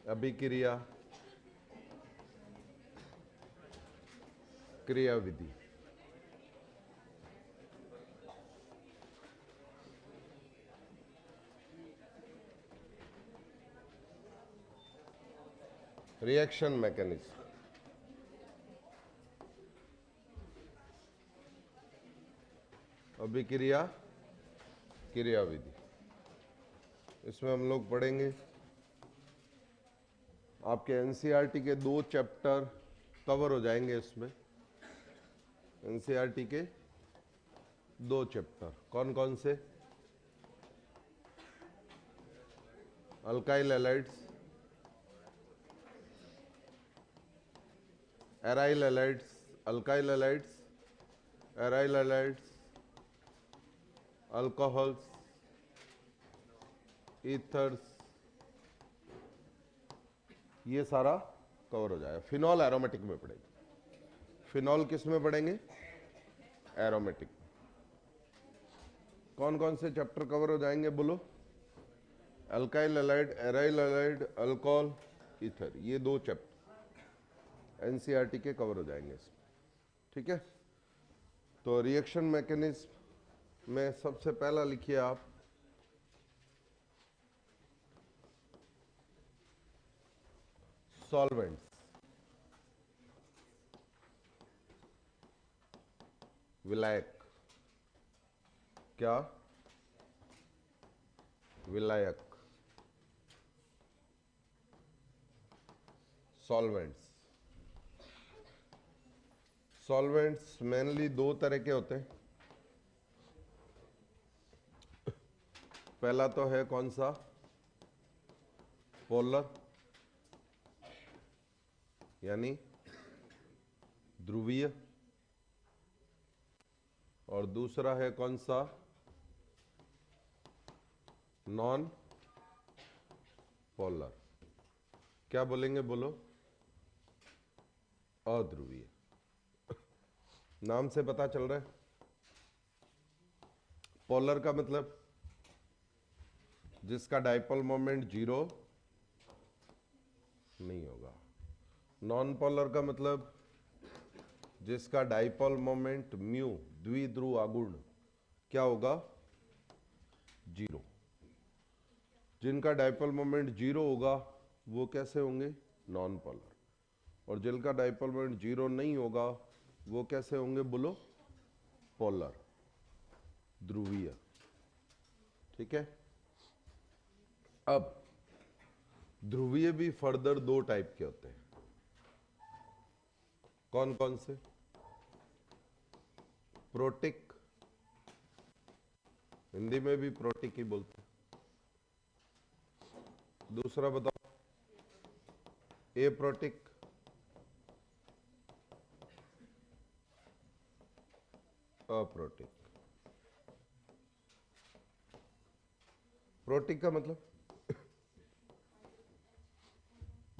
अभिक्रिया क्रियाविधि। Reaction mechanism. अभिक्रिया क्रियाविधि, इसमें हम लोग पढ़ेंगे आपके एनसीईआरटी के 2 चैप्टर कवर हो जाएंगे। इसमें एनसीईआरटी के 2 चैप्टर कौन कौन से? Alkyl halides, aryl halides, alkyl halides, aryl halides, alcohols, ethers, ये सारा कवर हो जाएगा। फिनॉल एरोमेटिक में पढ़ेंगे। फिनॉल किस में पढ़ेंगे? एरोमेटिक। कौन कौन से चैप्टर कवर हो जाएंगे बोलो? Alkyl halide, aryl halide, alcohol, ether, ये 2 चैप्टर एनसीईआरटी के कवर हो जाएंगे इसमें। ठीक है, तो रिएक्शन मैकेनिज्म में सबसे पहला लिखिए आप सॉल्वेंट्स। विलायक। क्या? विलायक। सॉल्वेंट्स। सॉल्वेंट्स मेनली 2 तरह के होते हैं। पहला तो है कौन सा? पोलर, यानी ध्रुवीय। और दूसरा है कौन सा? Non polar. क्या बोलेंगे बोलो? अध्रुवीय। नाम से पता चल रहा है। पोलर का मतलब जिसका डाइपोल मोमेंट 0 नहीं होगा। नॉन पोलर का मतलब जिसका डाइपोल मोमेंट म्यू, द्विध्रुव आघूर्ण, क्या होगा? 0। जिनका डाइपोल मोमेंट 0 होगा वो कैसे होंगे? Non polar. और जिनका डाइपोल मोमेंट 0 नहीं होगा वो कैसे होंगे बोलो? पोलर, ध्रुवीय। ठीक है, अब ध्रुवीय भी फर्दर 2 टाइप के होते हैं। कौन कौन से? प्रोटिक, हिंदी में भी प्रोटिक ही बोलते हैं। दूसरा बताओ? Aprotic, aprotic. प्रोटिक का मतलब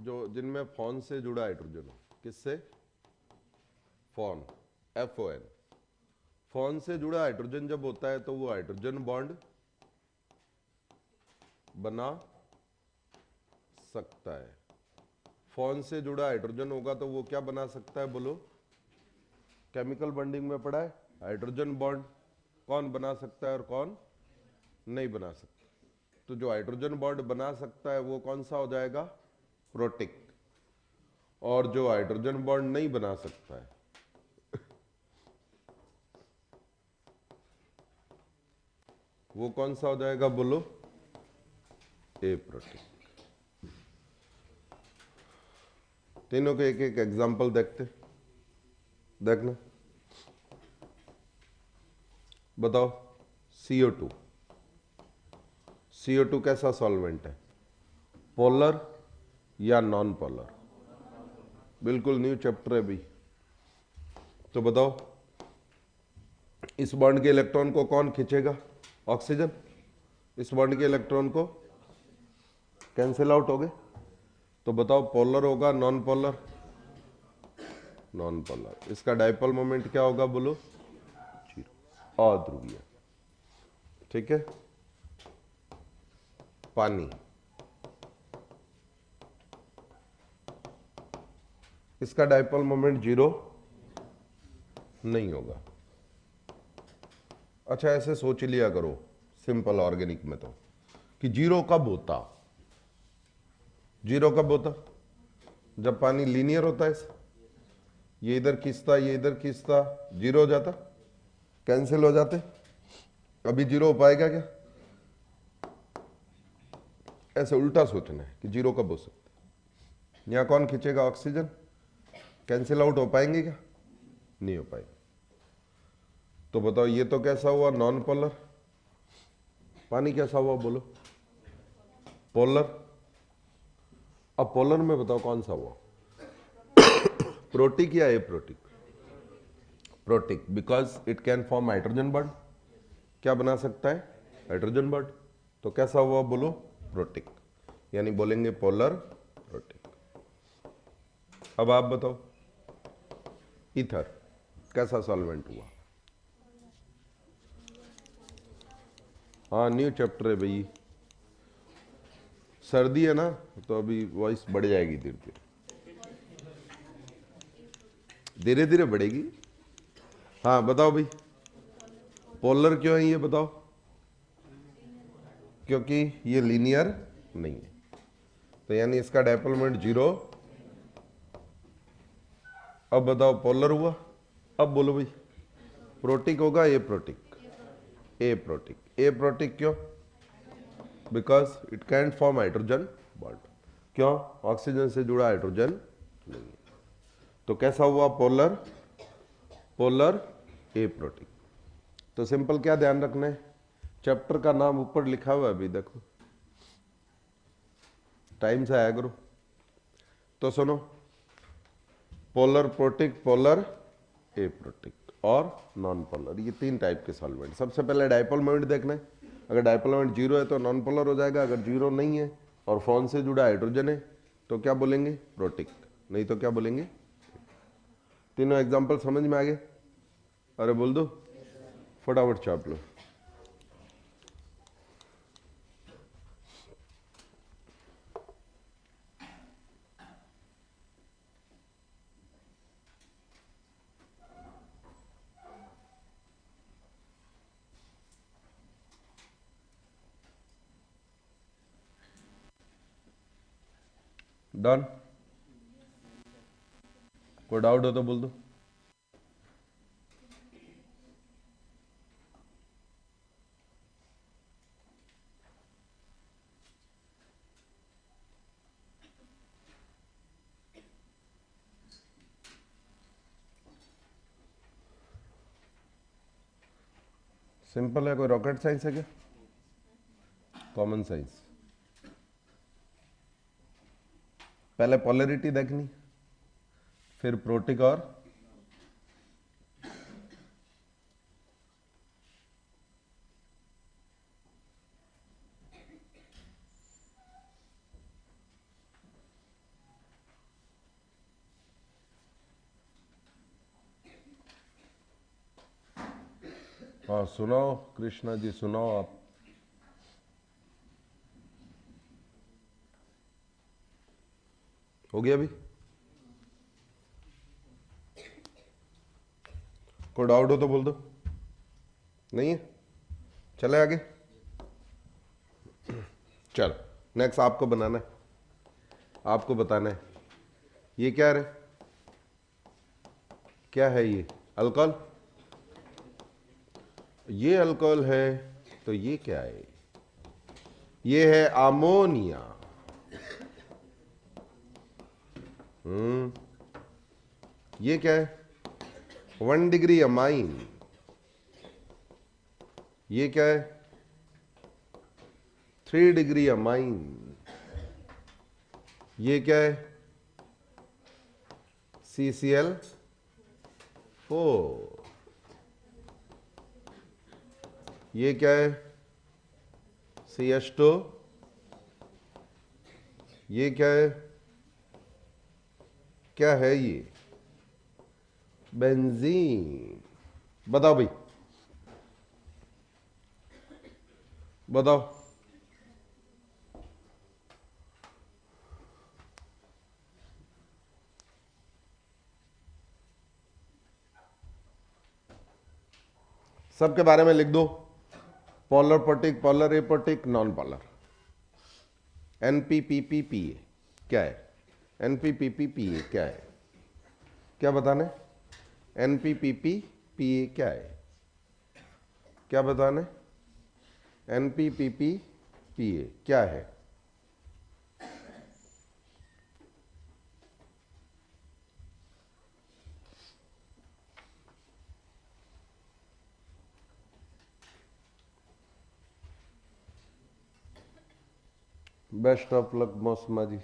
जो जिनमें फॉन से जुड़ा हाइड्रोजन हो। किससे? Fawn, FON। फॉन से जुड़ा हाइड्रोजन जब होता है तो वो हाइड्रोजन बॉन्ड बना सकता है। फॉन से जुड़ा हाइड्रोजन होगा तो वो क्या बना सकता है बोलो? केमिकल बॉन्डिंग में पढ़ा है, हाइड्रोजन बॉन्ड कौन बना सकता है और कौन नहीं बना सकता। तो जो हाइड्रोजन बॉन्ड बना सकता है वो कौन सा हो जाएगा? प्रोटिक। और जो हाइड्रोजन बॉन्ड नहीं बना सकता है वो कौन सा हो जाएगा बोलो? एप्रोटिक। तीनों के एक एक एग्जांपल देखना। बताओ। CO2। CO2 कैसा सॉल्वेंट है? पोलर या नॉन पोलर? बिल्कुल न्यू चैप्टर है भी। तो बताओ, इस बॉन्ड के इलेक्ट्रॉन को कौन खींचेगा? ऑक्सीजन। इस बॉन्ड के इलेक्ट्रॉन को कैंसिल आउट हो गए। तो बताओ, पोलर होगा नॉन पोलर? Non polar. इसका डाइपोल मोमेंट क्या होगा बोलो? 0, अध्रुवीय। ठीक है। पानी, इसका डाइपोल मोमेंट 0 नहीं होगा। अच्छा ऐसे सोच लिया करो सिंपल ऑर्गेनिक में तो कि 0 कब होता, 0 कब होता? जब पानी लीनियर होता है, ये इधर खींचता ये इधर खींचता, 0 हो जाता, कैंसिल हो जाते। अभी 0 हो पाएगा क्या? ऐसे उल्टा सोचना है कि 0 कब हो सकता है। यहां कौन खींचेगा? ऑक्सीजन। कैंसिल आउट हो पाएंगे क्या? नहीं हो पाएंगे। तो बताओ ये तो कैसा हुआ? Non polar. पानी कैसा हुआ बोलो? पोलर। अब पोलर में बताओ कौन सा हुआ? प्रोटिक या aprotic? Protic, because it can form hydrogen bond. क्या बना सकता है? Hydrogen bond. तो कैसा हुआ बोलो? प्रोटिक, यानी बोलेंगे पोलर प्रोटिक। अब आप बताओ ईथर कैसा सॉल्वेंट हुआ? हाँ न्यू चैप्टर है भाई, सर्दी है ना तो अभी वॉइस बढ़ जाएगी धीरे धीरे, धीरे धीरे बढ़ेगी। हाँ बताओ भाई, पोलर क्यों है ये बताओ? क्योंकि ये लीनियर नहीं है, तो यानी इसका डाइपोल मोमेंट 0। अब बताओ पोलर हुआ। अब बोलो भाई प्रोटिक होगा ए प्रोटिक? ए प्रोटिक। ए प्रोटिक क्यों? Because it can form hydrogen bond. क्यों? ऑक्सीजन से जुड़ा हाइड्रोजन नहीं है। तो कैसा हुआ? पोलर। पोलर ए प्रोटिक। तो सिंपल क्या ध्यान रखना है? चैप्टर का नाम ऊपर लिखा हुआ है अभी देखो, टाइम से आया करो। तो सुनो, पोलर प्रोटिक, पोलर ए प्रोटिक और नॉन पोलर, ये 3 टाइप के सॉल्वेंट। सबसे पहले डाइपोल मोमेंट देखना है। अगर डाइपोल मोमेंट 0 है तो नॉन पोलर हो जाएगा, अगर 0 नहीं है और फोन से जुड़ा हाइड्रोजन है तो क्या बोलेंगे? प्रोटिक, नहीं तो क्या बोलेंगे? तीनों एग्जाम्पल समझ में आ गए? अरे बोल दो फटाफट चाप लो। डन? कोई डाउट हो तो बोल दो। सिंपल है, कोई रॉकेट साइंस है क्या? Common science. पहले पोलरिटी देखनी, फिर प्रोटिक और हाँ सुनाओ कृष्णा जी, सुनाओ आप। हो गया अभी? कोई डाउट हो तो बोल दो। नहीं है? चले आगे। चलो नेक्स्ट आपको बनाना है, आपको बताना है। ये क्या है? क्या है ये? अल्कोहल। ये अल्कोहल है तो ये क्या है? ये है अमोनिया। ये क्या है? 1 डिग्री अमाइन। ये क्या है? 3 डिग्री अमाइन। ये क्या है? CCl4। ये क्या है? CH2। ये क्या है? क्या है ये? बेंजीन। बताओ भाई, बताओ। सबके बारे में लिख दो, polar पर्टिक, polar एपर्टिक, non polar. NPPPPA क्या है? NPPPPA क्या है? क्या बताने? NPPPPA क्या है? क्या बताने? NPPPPA क्या है? बेस्ट ऑफ लक मौसमा जी।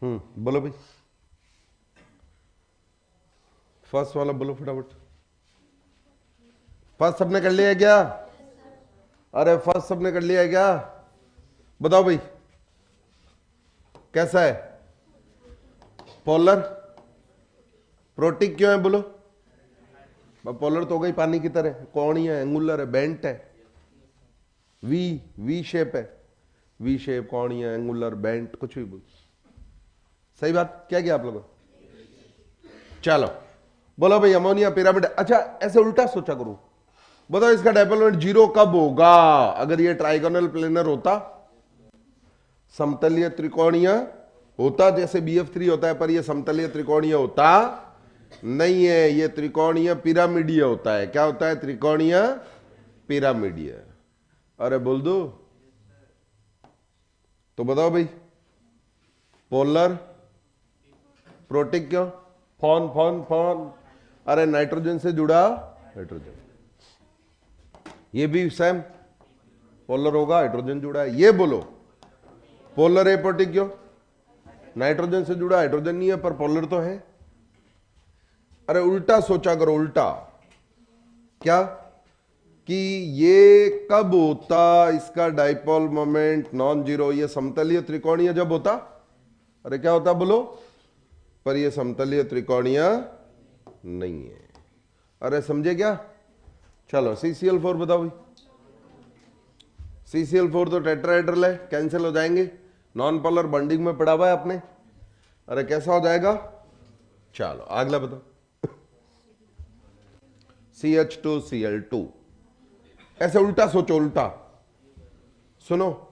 बोलो भाई, फर्स्ट वाला बोलो फटाफट। फर्स्ट सबने कर लिया है क्या? अरे फर्स्ट सबने कर लिया है क्या? बताओ भाई, कैसा है? पोलर प्रोटिक क्यों है बोलो? पोलर तो हो गई पानी की तरह, कौड़ी है, एंगुलर है, बेंट है, वी शेप है, वी शेप, कौड़ी है, एंगुलर, बेंट, कुछ भी बोल। सही बात, क्या किया आप लोगों? चलो बोलो भाई, अमोनिया पिरामिड। अच्छा ऐसे उल्टा सोचा करो, बताओ इसका डायपोल मोमेंट 0 कब होगा? अगर ये ट्राइगोनल प्लेनर होता, समतलीय त्रिकोणीय होता, जैसे BF3 होता है, पर ये समतलीय त्रिकोणीय होता नहीं है, ये त्रिकोणीय पिरामिडीय होता है। क्या होता है? त्रिकोणीय पिरामिडीय। अरे बोल दो तो बताओ भाई, पोलर प्रोटिक क्यों? फॉन फॉन फॉन, अरे नाइट्रोजन से जुड़ा हाइड्रोजन, ये भी सेम पोलर होगा, हाइड्रोजन जुड़ा है। ये बोलो पोलर एपोटिक क्यों? नाइट्रोजन से जुड़ा, हाइड्रोजन नहीं है, पर पोलर तो है। अरे उल्टा सोचा करो, उल्टा। क्या कि ये कब होता इसका डाइपोल मोमेंट नॉन जीरो? ये समतलीय त्रिकोणीय जब होता। अरे क्या होता बोलो? पर ये समतलीय त्रिकोणीय नहीं है। अरे समझे क्या? चलो CCl4 बताओ भाई। CCl4 तो टेट्राहेड्रल है, कैंसिल हो जाएंगे। नॉन पोलर बॉन्डिंग में पड़ा हुआ है आपने। अरे कैसा हो जाएगा? चलो अगला बताओ। CH2Cl2। ऐसे उल्टा सोचो, उल्टा सुनो,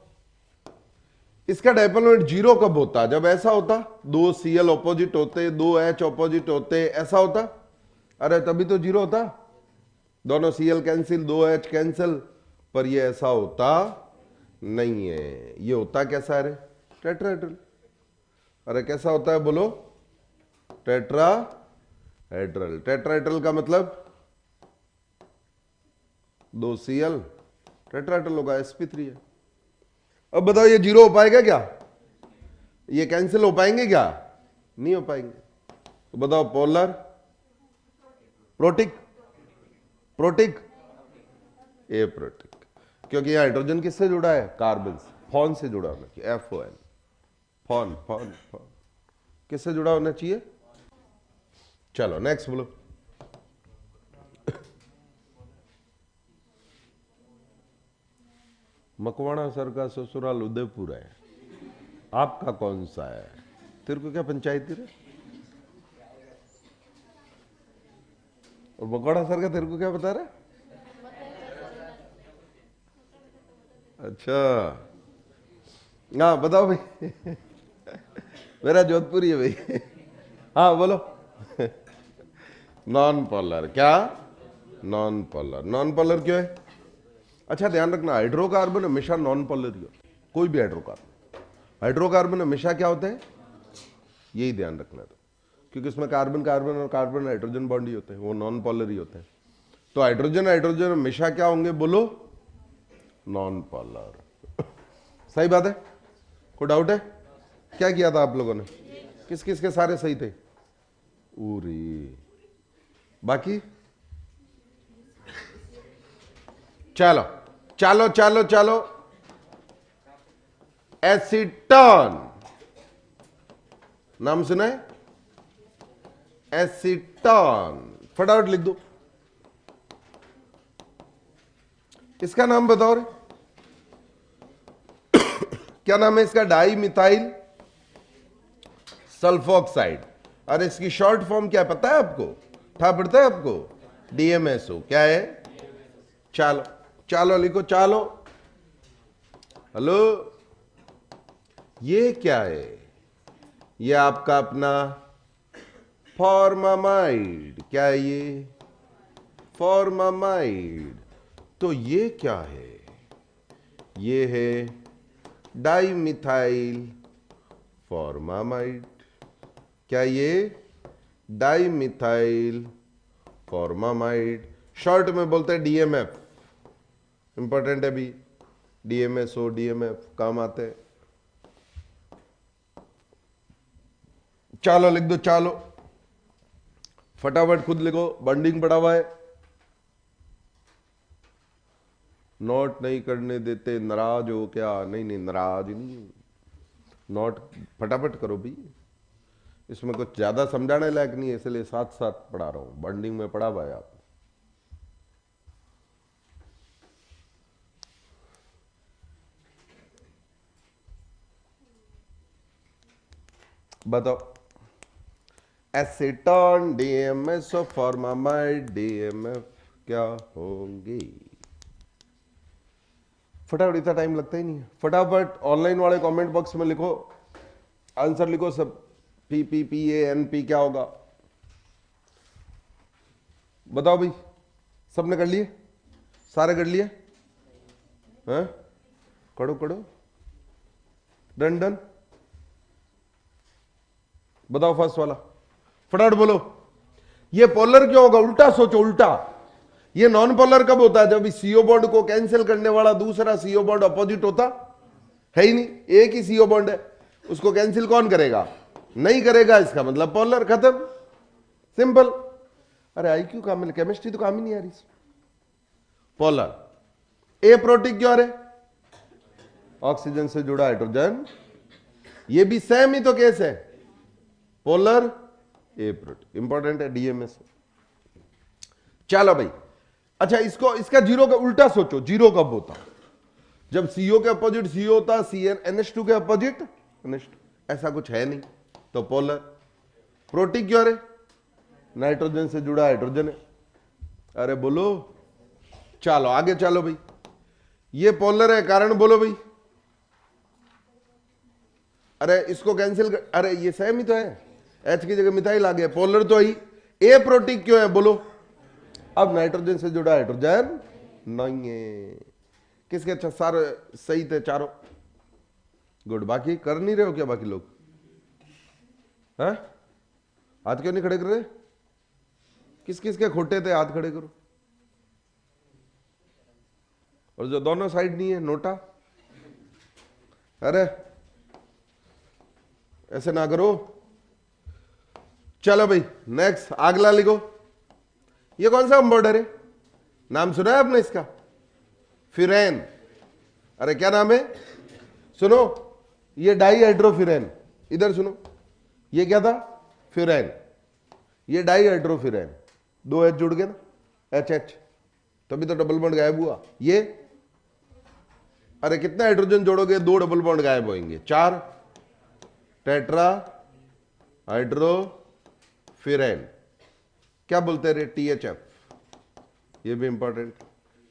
इसका डायपोल मोमेंट 0 कब होता? जब ऐसा होता, 2 Cl ऑपोजिट होते, 2 H ऑपोजिट होते, ऐसा होता। अरे तभी तो 0 होता, दोनों Cl कैंसिल, 2 H कैंसिल, पर ये ऐसा होता नहीं है। ये होता कैसा है? टेट्राहेड्रल। अरे कैसा होता है बोलो? टेट्राहेड्रल। टेट्राहेड्रल का मतलब 2 Cl, टेट्राहेड्रल होगा, sp3 है। अब बताओ ये 0 हो पाएगा क्या? ये कैंसिल हो पाएंगे क्या? नहीं हो पाएंगे। तो बताओ पोलर प्रोटिक, प्रोटिक एप्रोटिक, क्योंकि यह हाइड्रोजन किससे जुड़ा है? कार्बन से, फॉन से जुड़ा होना चाहिए, FON, फॉन फॉन फॉन, किससे जुड़ा होना चाहिए? चलो नेक्स्ट बोलो। मकवाणा सर का ससुराल उदयपुर है, आपका कौन सा है? तेरे को क्या पंचायती रे? और मकवाणा सर का तेरे को क्या बता रहा है? अच्छा हाँ बताओ भाई। मेरा जोधपुरी है भाई। हाँ बोलो। Non polar. क्या? Non polar. नॉन पोलर क्यों है? अच्छा ध्यान रखना, हाइड्रोकार्बन हमेशा नॉन पोलर ही होता, कोई भी हाइड्रोकार्बन। हाइड्रोकार्बन हमेशा क्या होते हैं? यही ध्यान रखना था, क्योंकि उसमें कार्बन कार्बन और कार्बन हाइड्रोजन बॉन्ड ही होते हैं, वो नॉन पोलर ही होते हैं। तो हाइड्रोजन हाइड्रोजन हमेशा क्या होंगे बोलो? Non polar. सही बात है, कोई डाउट है? क्या किया था आप लोगों ने? किस किस के सारे सही थे? पूरी। बाकी चलो चलो चलो चलो, एसीटोन नाम सुना है? एसीटोन, फटाफट लिख दो। इसका नाम बताओ रे। क्या नाम है इसका? Di methyl sulphoxide. और इसकी शॉर्ट फॉर्म क्या पता है आपको? था पड़ता है आपको? DMSO। क्या है? चलो चलो लिखो, चलो। हेलो, ये क्या है? ये आपका अपना फॉर्मामाइड। क्या है ये? फॉर्मामाइड। तो ये क्या है? ये है डाइमिथाइल फॉर्मामाइड। क्या ये? Dimethyl formamide. शॉर्ट में बोलते हैं DMF। इंपॉर्टेंट है भी, DMSO DMF काम आते हैं। चलो लिख दो, चलो फटाफट खुद लिखो, बॉन्डिंग पड़ा हुआ है। नोट नहीं करने देते, नाराज हो क्या? नहीं नहीं, नाराज नहीं, नोट फटाफट करो भी। इसमें कुछ ज्यादा समझाने लायक नहीं है, इसलिए साथ साथ पढ़ा रहा हूं। बॉन्डिंग में पढ़ा हुआ है आप। बताओ, एसीटोन DMSO फॉर्मामाइड DMF क्या होंगे? फटाफट, इतना टाइम लगता ही नहीं है। फटाफट ऑनलाइन वाले कमेंट बॉक्स में लिखो, आंसर लिखो सब। PPPANP क्या होगा? बताओ भाई, सबने कर लिए? सारे कर लिए? हैं? करो करो, डन डन। बताओ फर्स्ट वाला, फटाफट बोलो। ये पोलर क्यों होगा? उल्टा सोचो, उल्टा। ये नॉन पोलर कब होता है? जब इस CO बॉन्ड को कैंसिल करने वाला दूसरा CO बॉन्ड अपोजिट होता है ही नहीं। एक ही CO बॉन्ड है, उसको कैंसिल कौन करेगा? नहीं करेगा, इसका मतलब पोलर, खत्म, सिंपल। अरे IQ काम में, केमिस्ट्री तो काम ही नहीं आ रही। पोलर। ए प्रोटीन क्यों? अरे ऑक्सीजन से जुड़ा हाइड्रोजन, ये भी सेम ही तो केस है, पोलर ए प्रोटीन। इंपॉर्टेंट है DMSO। चलो भाई, अच्छा इसको, इसका जीरो का उल्टा सोचो। जीरो कब होता? जब CO के अपोजिट CO होता, NH2 के अपोजिट NH2। ऐसा कुछ है नहीं, तो पोलर। प्रोटीन क्यों? अरे नाइट्रोजन से जुड़ा हाइड्रोजन है। अरे बोलो, चलो आगे चलो भाई। ये पोलर है, कारण बोलो भाई। अरे इसको कैंसिल कर, अरे ये सेम ही तो है, H की जगह मिथाइल आ गया, पोलर तो ही। ए प्रोटीन क्यों है बोलो? अब नाइट्रोजन से जुड़ा हाइड्रोजन नहीं है। किसके? अच्छा सारे सही थे चारों, गुड। बाकी कर नहीं रहे हो क्या बाकी लोग? हैं? हाथ क्यों नहीं खड़े कर रहे? किस किस के खोटे थे? हाथ खड़े करो। और जो दोनों साइड नहीं है, नोटा। अरे ऐसे ना करो। चलो भाई नेक्स्ट, अगला लिखो। ये कौन सा कंपाउंडर है? नाम सुना है आपने इसका? फिरेन। अरे क्या नाम है? सुनो, ये डाईहाइड्रोफिरेन। इधर सुनो, ये क्या था? फिरेन। ये डाईहाइड्रोफिरेन, दो H जुड़ गए ना, HH, तभी तो डबल बॉन्ड गायब हुआ। ये अरे कितना हाइड्रोजन जोड़ोगे? दो डबल बॉन्ड गायब होंगे, 4 टेट्रा हाइड्रोफिरेन। क्या बोलते रहे? THF। ये भी important,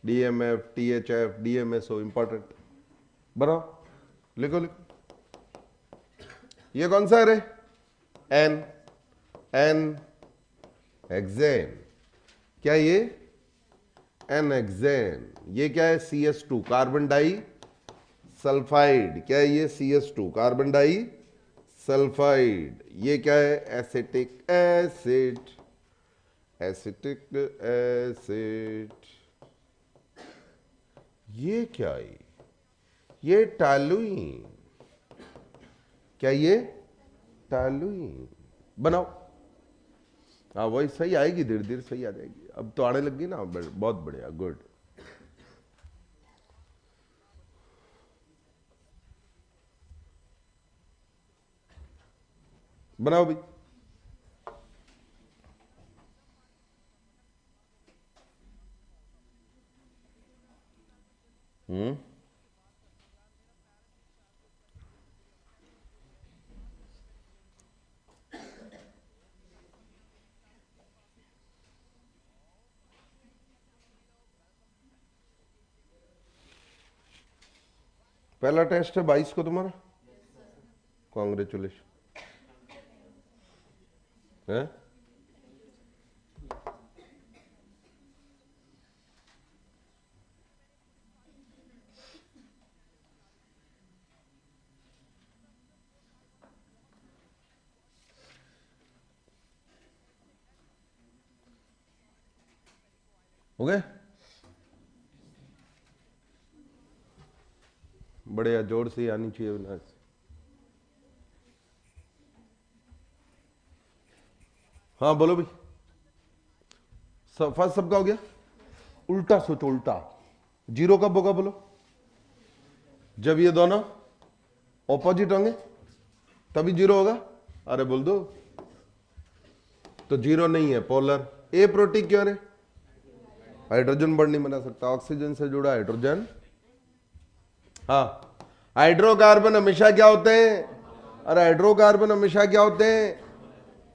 DMF THF DMSO important. बनाओ, लिखो लिखो। ये कौन सा है रे? N hexane. क्या ये? N hexane. ये क्या है? CS2 carbon die sulphide. क्या है ये? CS2 carbon die sulphide. ये क्या है? Acetic acid. Acetic acid. ये क्या है? ये टॉलुइन। क्या ये? टॉलुइन। बनाओ। हाँ वही सही आएगी, धीरे धीरे सही आ जाएगी। अब तो आने लगी ना, बहुत बढ़िया, गुड। बनाओ भाई। पहला टेस्ट है 22 को तुम्हारा, कॉन्ग्रेचुलेशन है। हो गए, बड़े जोर से आनी चाहिए विनाश। हाँ बोलो भाई, फर्स्ट सबका हो गया। उल्टा सोचो, उल्टा। जीरो कब होगा बोलो? जब ये दोनों ऑपोजिट होंगे तभी जीरो होगा। अरे बोल दो। तो जीरो नहीं है, पोलर। ए प्रोटीन क्यों रे? हाइड्रोजन बॉन्ड नहीं बना सकता, ऑक्सीजन से जुड़ा हाइड्रोजन। हाँ, हाइड्रोकार्बन हमेशा क्या होते हैं? अरे हाइड्रोकार्बन हमेशा क्या होते हैं?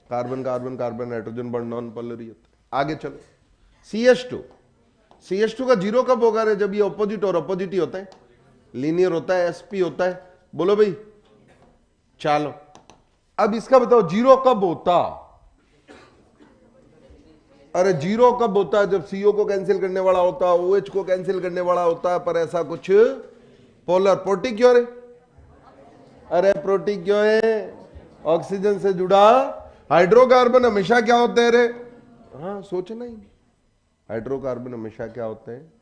Carbon carbon carbon, hydrogen bond non polar ही होता है। आगे चलो, CH2। CH2 का जीरो कब होगा रे? जब ये ऑपोजिट और ऑपोजिट ही होता है, लीनियर होता है, sp होता है। बोलो भाई। चलो अब इसका बताओ जीरो कब होता? अरे जीरो कब होता है? जब CO को कैंसिल करने वाला होता है, OH को कैंसिल करने वाला होता है, पर ऐसा कुछ पोलर। प्रोटीन क्यों रे? अरे प्रोटीन क्यों है? ऑक्सीजन से जुड़ा। हाइड्रोकार्बन हमेशा क्या होते हैं रे? हाँ सोचना ही। हाइड्रोकार्बन हमेशा क्या होते हैं?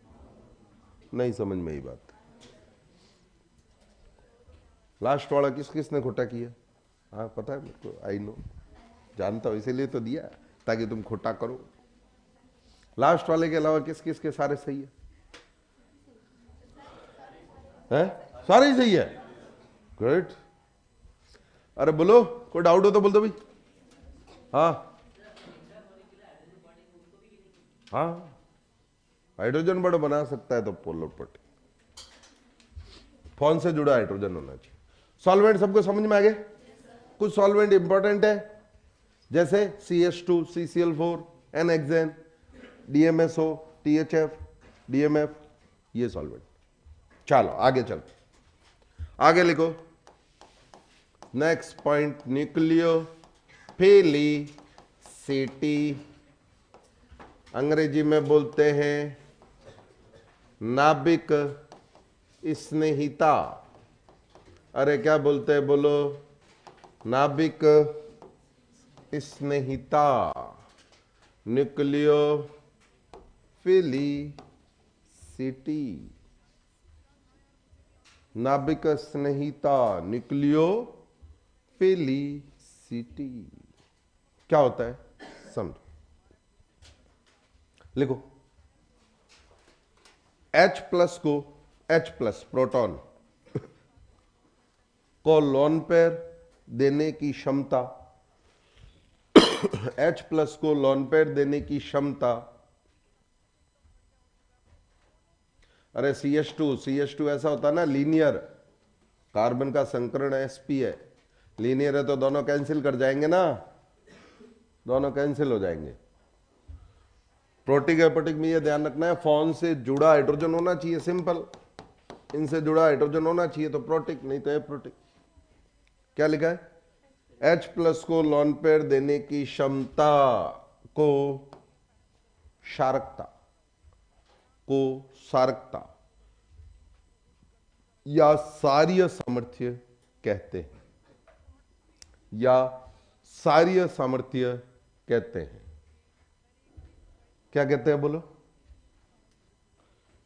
नहीं समझ में ही बात। लास्ट वाला किस किसने खोटा किया? हाँ पता है मेरे को, आई नो, जानता हूं, इसीलिए तो दिया ताकि तुम खोटा करो। लास्ट वाले के अलावा किस किस के सारे सही है? हैं? सारे ही सही है। गुड। अरे बोलो, कोई डाउट हो तो बोल दो भाई। हाँ हाँ, हाइड्रोजन बॉन्ड बना सकता है तो पोलर प्रोटीन। फोन से जुड़ा हाइड्रोजन होना चाहिए। सॉल्वेंट सबको समझ में आ गए? कुछ सॉल्वेंट इंपॉर्टेंट है, जैसे CH2, CCl4, N-हेक्सेन, DMSO, THF, DMF, ये सॉल्वेंट। चलो आगे चलो, आगे लिखो। नेक्स्ट पॉइंट, न्यूक्लियोफिलिसिटी, अंग्रेजी में बोलते हैं नाभिक स्नेहिता। अरे क्या बोलते हैं बोलो? नाभिक स्नेहिता, न्यूक्लियोफिलिसिटी, नाभिक स्नेहिता, न्यूक्लियोफिलिसिटी क्या होता है समझो। लिखो, H प्लस को, H प्लस प्रोटॉन को लोन पेयर देने की क्षमता, H प्लस को लोन पेयर देने की क्षमता। अरे CH2 ऐसा होता है ना, लीनियर। कार्बन का संकरण sp है, लीनियर है तो दोनों कैंसिल कर जाएंगे ना, दोनों कैंसिल हो जाएंगे। प्रोटिक एपोटिक में ये ध्यान रखना है, फोन से जुड़ा हाइड्रोजन होना चाहिए, सिंपल। इनसे जुड़ा हाइड्रोजन होना चाहिए तो प्रोटिक, नहीं तो एप्रोटिक। क्या लिखा है? H प्लस को लोन पेयर देने की क्षमता को क्षारकता, को क्षारकता या क्षारीय सामर्थ्य कहते हैं, या क्षारीय सामर्थ्य कहते हैं। क्या कहते हैं बोलो?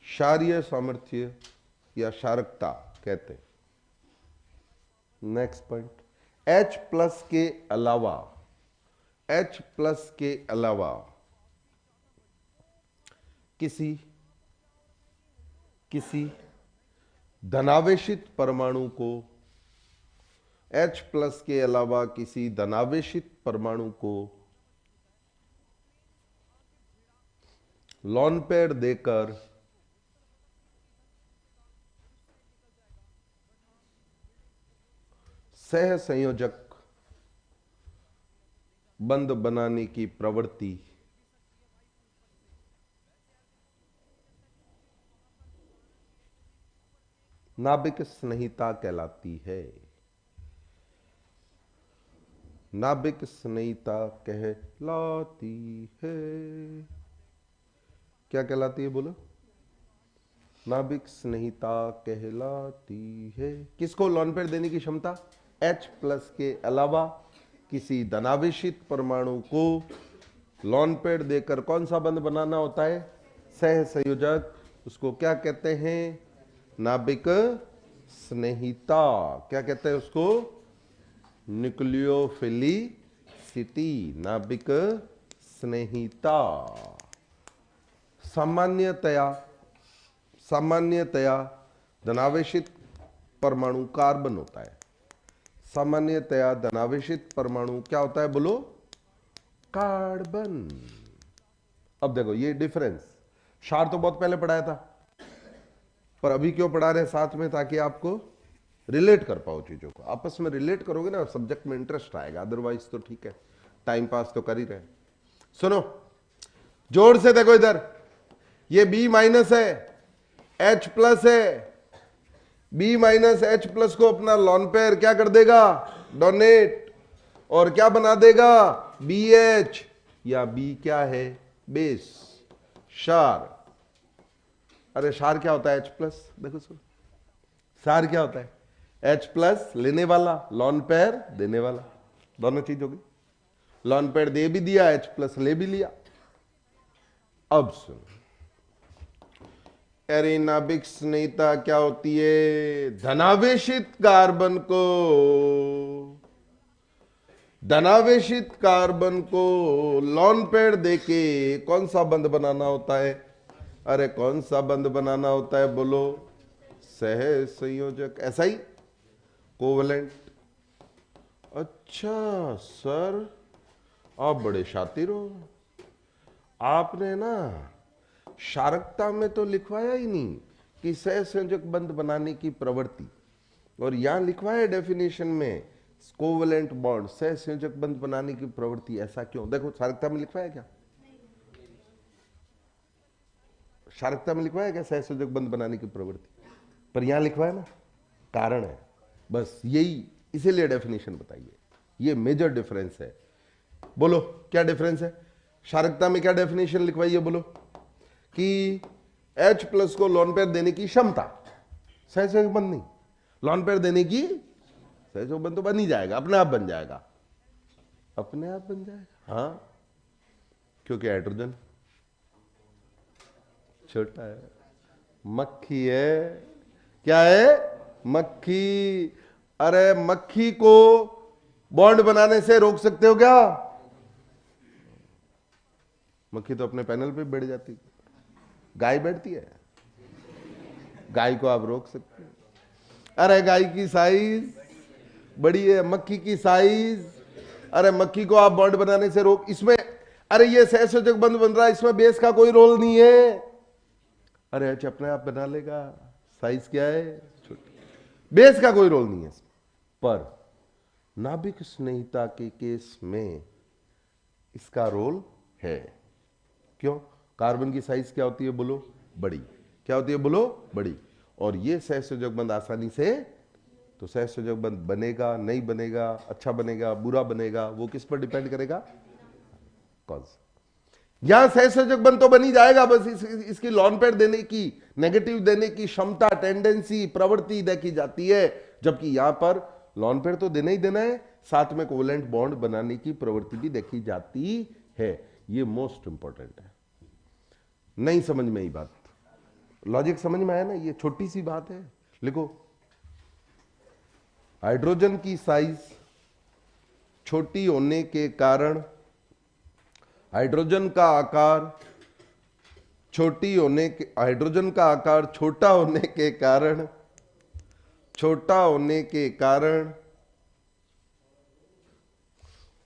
क्षारीय सामर्थ्य या क्षारकता कहते हैं। नेक्स्ट पॉइंट, H प्लस के अलावा, H प्लस के अलावा किसी धनावेशित परमाणु को, H प्लस के अलावा किसी धनावेशित परमाणु को लोन पेयर देकर सह संयोजक बंध बनाने की प्रवृत्ति नाभिक स्नेहिता कहलाती है। नाभिक स्नेहिता कहलाती है। क्या कहलाती है बोलो? नाभिक स्नेहिता कहलाती है। किसको लोन पेयर देने की क्षमता? H+ के अलावा किसी धनावेशित परमाणु को लोन पेयर देकर कौन सा बंध बनाना होता है? सह संयोजक। उसको क्या कहते हैं? नाभिक स्नेहिता। क्या कहते हैं उसको? न्यूक्लियोफिलिसिटी। नाभिक स्नेहिता। सामान्यतया धनावेशित परमाणु कार्बन होता है। सामान्यतया धनावेशित परमाणु क्या होता है बोलो? कार्बन। अब देखो ये डिफरेंस क्षार तो बहुत पहले पढ़ाया था, पर अभी क्यों पढ़ा रहे साथ में? ताकि आपको रिलेट कर पाओ चीजों को। आपस में रिलेट करोगे ना, सब्जेक्ट में इंटरेस्ट आएगा। अदरवाइज तो ठीक है, टाइम पास तो कर ही रहे। सुनो, जोर से देखो इधर। ये B- है, H+ है। B-H+ को अपना लोन पेयर क्या कर देगा? डोनेट। और क्या बना देगा? BH। या B क्या है? बेस, क्षार। अरे क्षार क्या होता है? H+। देखो सुनो, क्षार क्या होता है? H+ लेने वाला, लोन पेयर देने वाला। दोनों चीज होगी। लोन पेयर दे भी दिया, H+ ले भी लिया। अब सुनो, अरे नाभिक स्नेहिता क्या होती है? धनावेशित कार्बन को लोन पेयर देके कौन सा बंध बनाना होता है? अरे कौन सा बंध बनाना होता है बोलो? सह संयोजक। ऐसा ही, कोवलेंट। अच्छा सर, आप बड़े शातिर हो। आपने ना क्षारकता में तो लिखवाया ही नहीं कि सहसंयोजक बंध बनाने की प्रवृत्ति, और यहां लिखवाया डेफिनेशन में कोवलेंट बॉन्ड, सहसंयोजक बंध बनाने की प्रवृत्ति। ऐसा क्यों? देखो क्षारकता में लिखवाया क्या? क्षारकता में लिखवाया क्या सहसंयोजक बंध बनाने की प्रवृत्ति? पर यहां लिखवाया ना, कारण है बस यही, इसीलिए डेफिनेशन बताइए। ये मेजर डिफरेंस है। बोलो क्या डिफरेंस है? क्षारकता में क्या डेफिनेशन लिखवाई है बोलो? कि H+ को लोन पेयर देने की क्षमता, सहसंयोजक बंध नहीं, लोन पेयर देने की, सहसंयोजक बंध तो बन ही जाएगा, अपने आप बन जाएगा, अपने आप बन जाएगा। हाँ, क्योंकि हाइड्रोजन छोटा है, मक्खी है। क्या है? मक्खी। अरे मक्खी को बॉन्ड बनाने से रोक सकते हो क्या? मक्खी तो अपने पैनल पे बैठ जाती है, गाय बैठती है, गाय को आप रोक सकते हैं। अरे गाय की साइज बड़ी है, मक्खी की साइज, अरे मक्खी को आप बॉन्ड बनाने से रोक, इसमें अरे ये सहसंयोजक बंध बन रहा है, इसमें बेस का कोई रोल नहीं है। अरे H अपने आप बना लेगा, साइज क्या है? छोटी, बेस का कोई रोल नहीं है। पर नाभिक स्नेहिता के केस में इसका रोल है। क्यों? कार्बन की साइज क्या होती है बोलो? बड़ी। क्या होती है बोलो? बड़ी। और ये सहसंयोजक बंध आसानी से, तो सहसंयोजक बंध बनेगा नहीं बनेगा, अच्छा बनेगा बुरा बनेगा, वो किस पर डिपेंड करेगा? कौन सा? यहां सहसंयोजक बंध तो बन ही जाएगा, बस इसकी लोन पेयर देने की, नेगेटिव देने की क्षमता, टेंडेंसी, प्रवृत्ति देखी जाती है। जबकि यहां पर लोन पेयर तो देना ही देना है, साथ में कोवलेंट बॉन्ड बनाने की प्रवृत्ति भी देखी जाती है। ये मोस्ट इंपॉर्टेंट है। नहीं समझ में आई बात? लॉजिक समझ में आया ना? ये छोटी सी बात है। लिखो, हाइड्रोजन की साइज छोटी होने के कारण, हाइड्रोजन का आकार छोटी होने के, हाइड्रोजन का आकार छोटा होने के कारण, छोटा होने के कारण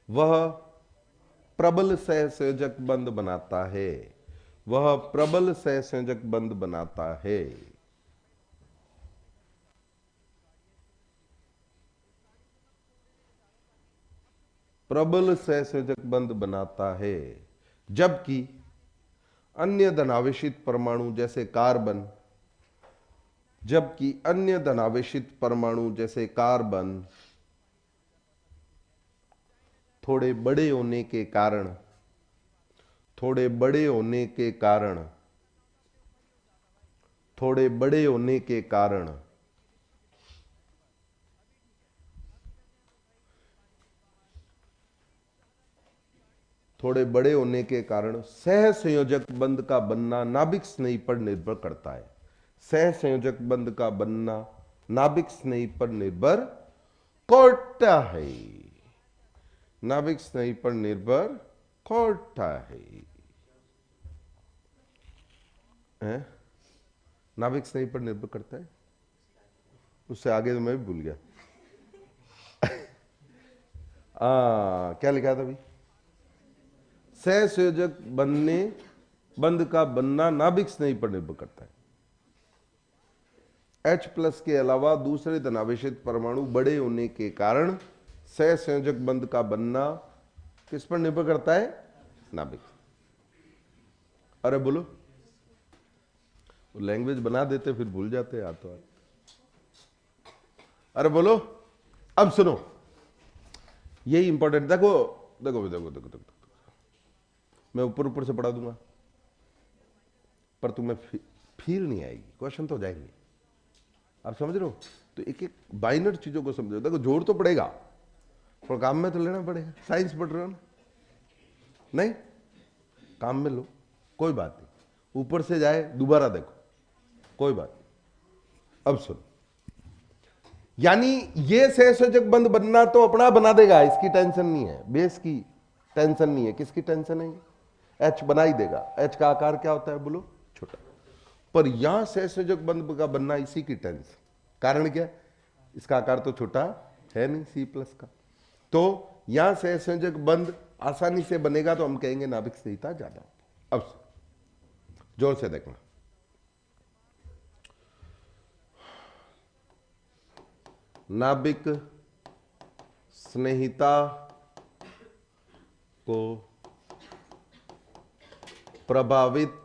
वह प्रबल सहसंयोजक बंध बनाता है, वह प्रबल सहसंयोजक बंध बनाता है। प्रबल सहसंयोजक बंध बनाता है। जबकि अन्य धनावेशित परमाणु जैसे कार्बन, जबकि अन्य धनावेशित परमाणु जैसे कार्बन थोड़े बड़े होने के कारण थोड़े बड़े होने के कारण थोड़े बड़े होने के कारण थोड़े बड़े होने के कारण सह संयोजक बंध का बनना नाभिक स्नेही पर निर्भर करता है। सह संयोजक बंध का बनना नाभिक स्नेही पर निर्भर करता है। नाभिक स्नेही पर निर्भर करता है। नाभिक स्नेही पर निर्भर करता है। उससे आगे तो मैं भी भूल गया। क्या लिखा था अभी? सह संयोजक बंध का बनना नाभिक स्नेही पर निर्भर करता है। H+ के अलावा दूसरे धनावेशित परमाणु बड़े होने के कारण सह संयोजक बंध का बनना किस पर निर्भर करता है? नाभिक। अरे बोलो, लैंग्वेज बना देते फिर भूल जाते हाथों हाथ। अरे बोलो, अब सुनो, यही इंपॉर्टेंट। देखो देखो देखो देखो देखो, मैं ऊपर ऊपर से पढ़ा दूंगा पर तुम्हें फील नहीं आएगी, क्वेश्चन तो हो जाएंगे। आप समझ रहे हो? तो एक एक बाइनर चीजों को समझो। देखो जोड़ तो पड़ेगा पर काम में तो लेना पड़ेगा। साइंस पढ़ रहे हो ना? नहीं, काम में लो, कोई बात नहीं। ऊपर से जाए दोबारा देखो, कोई बात नहीं। अब सुनो, यानी ये सहसंयोजक बंध बनना तो अपना बना देगा, इसकी टेंशन नहीं है, बेस की टेंशन नहीं है। किसकी टेंशन है? H बना ही देगा। H का आकार क्या होता है बोलो? छोटा। पर यहां सहसंयोजक बंध का बनना इसी की टेंशन। कारण क्या? इसका आकार तो छोटा है नहीं C+ का। तो यहां सहसंयोजक बंध आसानी से बनेगा तो हम कहेंगे नाभिक स्नेहिता ज्यादा। अब जोर से देखना, नाभिक स्नेहिता को प्रभावित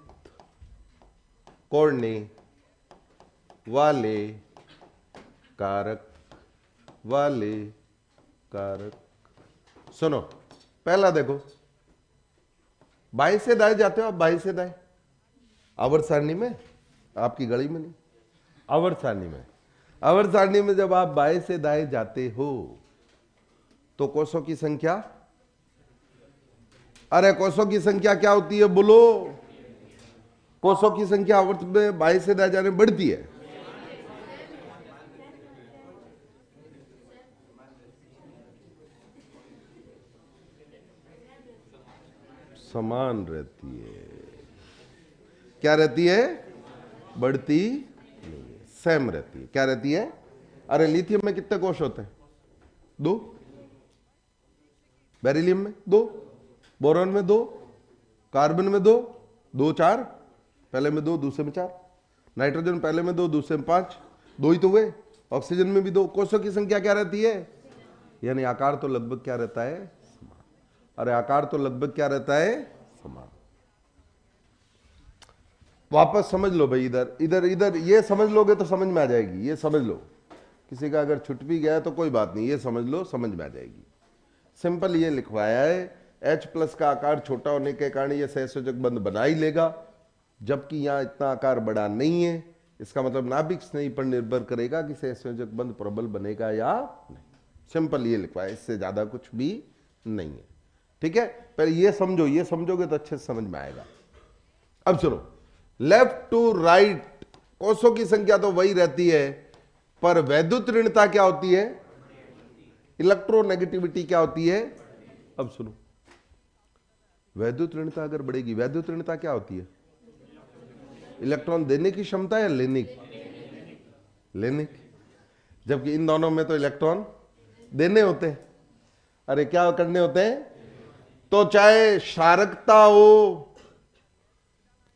करने वाले कारक सुनो। पहला देखो, बाएं से दाएं जाते हो आप, बाएं से दाएं आवर्त सारणी में, आपकी गली में नहीं, आवर्त सारणी में। आवर्त सारणी में जब आप बाएं से दाएं जाते हो तो कोषों की संख्या, अरे कोषों की संख्या क्या होती है बोलो? कोषों की संख्या आवर्त में बाएं से दाएं जाने बढ़ती है। समान रहती है। क्या रहती है? बढ़ती नहीं, सेम रहती है। क्या रहती है? अरे लिथियम में कितने कोष होते हैं? 2। बेरिलियम में 2, बोरॉन में 2, कार्बन में 2, 2 4, पहले में 2 दूसरे में 4, नाइट्रोजन पहले में 2 दूसरे में 5, 2 ही तो हुए। ऑक्सीजन में भी 2। कोषों की संख्या क्या रहती है? यानी आकार तो लगभग क्या रहता है? समान। अरे आकार तो लगभग क्या रहता है? समान। वापस समझ लो भाई, इधर इधर इधर ये समझ लोगे तो समझ में आ जाएगी। ये समझ लो, किसी का अगर छूट भी गया तो कोई बात नहीं, ये समझ लो, समझ में आ जाएगी। सिंपल ये लिखवाया है, H+ का आकार छोटा होने के कारण ये सहसंयोजक बंध बना ही लेगा, जबकि यहां इतना आकार बड़ा नहीं है। इसका मतलब नाभिक स्नेही पर निर्भर करेगा कि सहसंयोजक बंध प्रबल बनेगा या नहीं। सिंपल ये लिखवाया, इससे ज्यादा कुछ भी नहीं है। ठीक है, पहले ये समझो, ये समझोगे तो अच्छे से समझ में आएगा। अब सुनो, लेफ्ट टू राइट कोषों की संख्या तो वही रहती है, पर वैद्युत ऋणता क्या होती है? इलेक्ट्रोनेगेटिविटी क्या होती है? अब सुनो, वैद्युत ऋणता अगर बढ़ेगी, वैद्युत ऋणता क्या होती है? इलेक्ट्रॉन देने की क्षमता या लेने की? लेने की। जबकि इन दोनों में तो इलेक्ट्रॉन देने होते हैं। अरे क्या करने होते हैं? तो चाहे क्षारकता हो,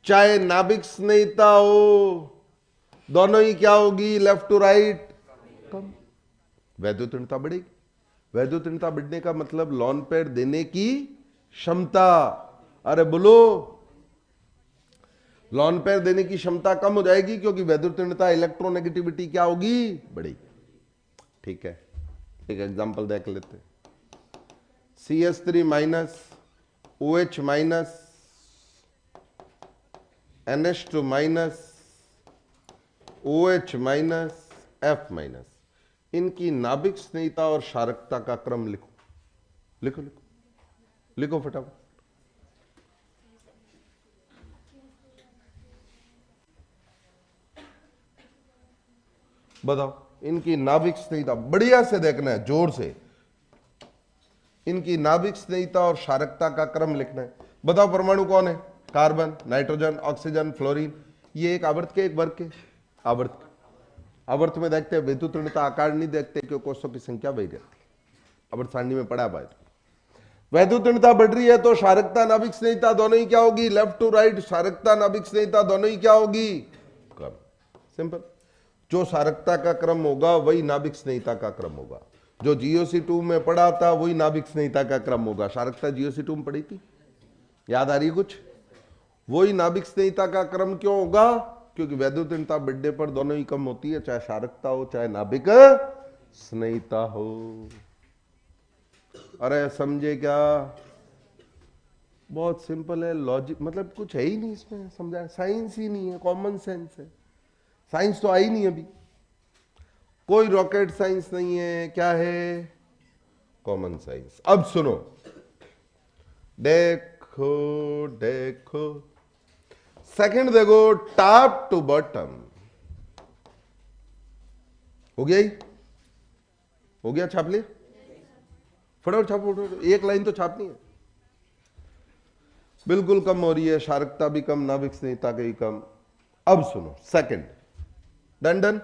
चाहे नाभिक स्नेहिता हो, दोनों ही क्या होगी? लेफ्ट टू राइट कम। वैद्युत ऋणता बढ़ेगी। वैद्युत ऋणता बढ़ने का मतलब लॉन पेयर देने की क्षमता। अरे बोलो, लॉन पेयर देने की क्षमता कम हो जाएगी क्योंकि वैद्युतीर्णता इलेक्ट्रोनेगेटिविटी क्या होगी, बढ़ेगी। ठीक है, एक एग्जांपल देख लेते हैं। CH3 minus OH minus NH2 minus OH minus F minus, इनकी नाभिक स्नेहिता और क्षारकता का क्रम लिखो। लिखो लिखो लिखो फटाफट। बताओ, इनकी नाभिक स्नेहिता बढ़िया से देखना है, जोर से। इनकी नाभिक स्नेहिता और क्षारकता का क्रम लिखना है। बताओ परमाणु कौन है? Carbon, nitrogen, oxygen, fluorine. ये एक आवर्त के एक वर्ग के? आवर्त। आवर्त में देखते हैं वैद्युतीर्णता, आकार नहीं देखते क्योंकि कोषों की संख्या बढ़ जाती है। आवर्त सारणी में पढ़ा पाए। वैद्युतीर्णता बढ़ रही है तो क्षारकता नाभिक स्नेहिता दोनों ही क्या होगी? लेफ्ट टू राइट क्षारकता नाभिक स्नेहिता दोनों ही क्या होगी? कम। सिंपल। जो क्षारकता का क्रम होगा वही नाभिक स्नेहिता का क्रम होगा। जो GeO_C2 में पढ़ा था वही नाभिक स्नेहिता का क्रम होगा। क्षारकता GeO_C2 में पढ़ी थी, याद आ रही है कुछ? वही नाभिक स्नेहिता का क्रम क्यों होगा? क्योंकि वैद्युतीर्णता बढ़ने पर दोनों ही कम होती है, चाहे क्षारकता हो चाहे नाभिक स्नेहिता हो। अरे समझे क्या? बहुत सिंपल है, लॉजिक मतलब कुछ है ही नहीं इसमें समझा, साइंस ही नहीं है, कॉमन सेंस है। साइंस तो आई नहीं अभी, कोई रॉकेट साइंस नहीं है, क्या है? Common science. अब सुनो, देखो देखो, सेकंड देखो, टॉप टू बॉटम हो गया ही? हो गया? छाप लिया? फटाफट छापो, एक लाइन तो छापनी है। बिल्कुल कम हो रही है, क्षारकता भी कम, नाभिक स्नेहिता की कम। अब सुनो सेकंड, डन डन।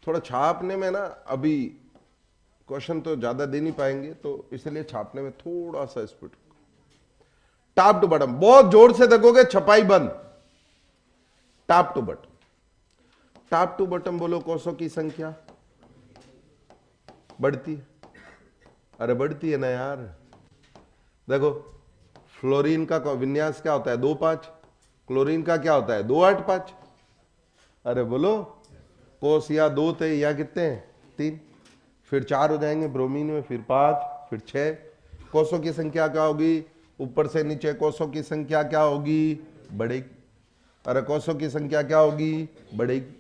थोड़ा छापने में ना अभी क्वेश्चन तो ज्यादा दे नहीं पाएंगे, तो इसलिए छापने में थोड़ा सा स्पीड। टॉप टू बॉटम, बहुत जोर से देखोगे छपाई बंद। Top to bottom, top to bottom बोलो, कोषों की संख्या बढ़ती है। अरे बढ़ती है ना यार। देखो, फ्लोरीन का विन्यास क्या होता है? 2-5। क्लोरीन का क्या होता है? 2-8-5। अरे बोलो, कोष या 2 थे, या कितने हैं? 3, फिर 4 हो जाएंगे ब्रोमीन में, फिर 5, फिर 6। कोषों की संख्या क्या होगी? ऊपर से नीचे कोषों की संख्या क्या होगी? बढ़ेगी। अरे कोषों की संख्या क्या होगी? बढ़ेगी।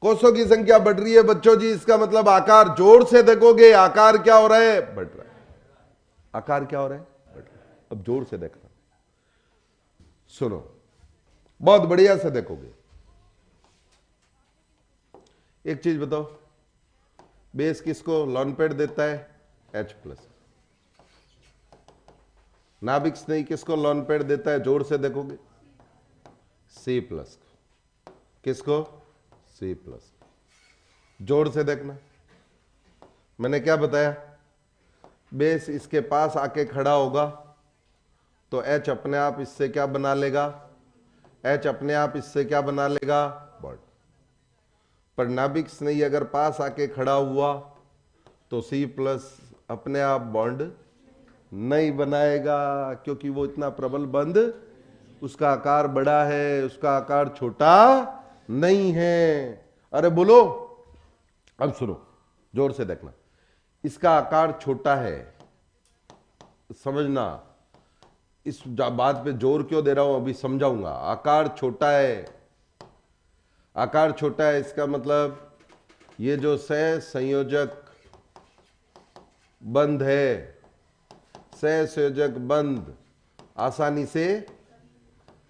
कोषों की संख्या बढ़ रही है बच्चों जी, इसका मतलब आकार, जोर से देखोगे, आकार क्या हो रहा है? बढ़ रहा है। आकार क्या हो रहा है? बढ़ रहा है। अब जोर से देखना, सुनो, बहुत बढ़िया से देखोगे। एक चीज बताओ, बेस किसको लॉन पेयर देता है? H+। नाभिक स्नेही किसको लॉन पेयर देता है? जोर से देखोगे, C+। किसको? C+। जोर से देखना, मैंने क्या बताया? बेस इसके पास आके खड़ा होगा तो H अपने आप इससे क्या बना लेगा? H अपने आप इससे क्या बना लेगा? बॉन्ड। पर नाभिक स्नेही अगर पास आके खड़ा हुआ तो C+ अपने आप बॉन्ड नहीं बनाएगा, क्योंकि वो इतना प्रबल बंध, उसका आकार बड़ा है, उसका आकार छोटा नहीं है। अरे बोलो, अब सुनो, जोर से देखना, इसका आकार छोटा है, समझना। इस बात पे जोर क्यों दे रहा हूं अभी समझाऊंगा। आकार छोटा है, आकार छोटा है, इसका मतलब ये जो सहसंयोजक बंध है, सहसंयोजक बंध आसानी से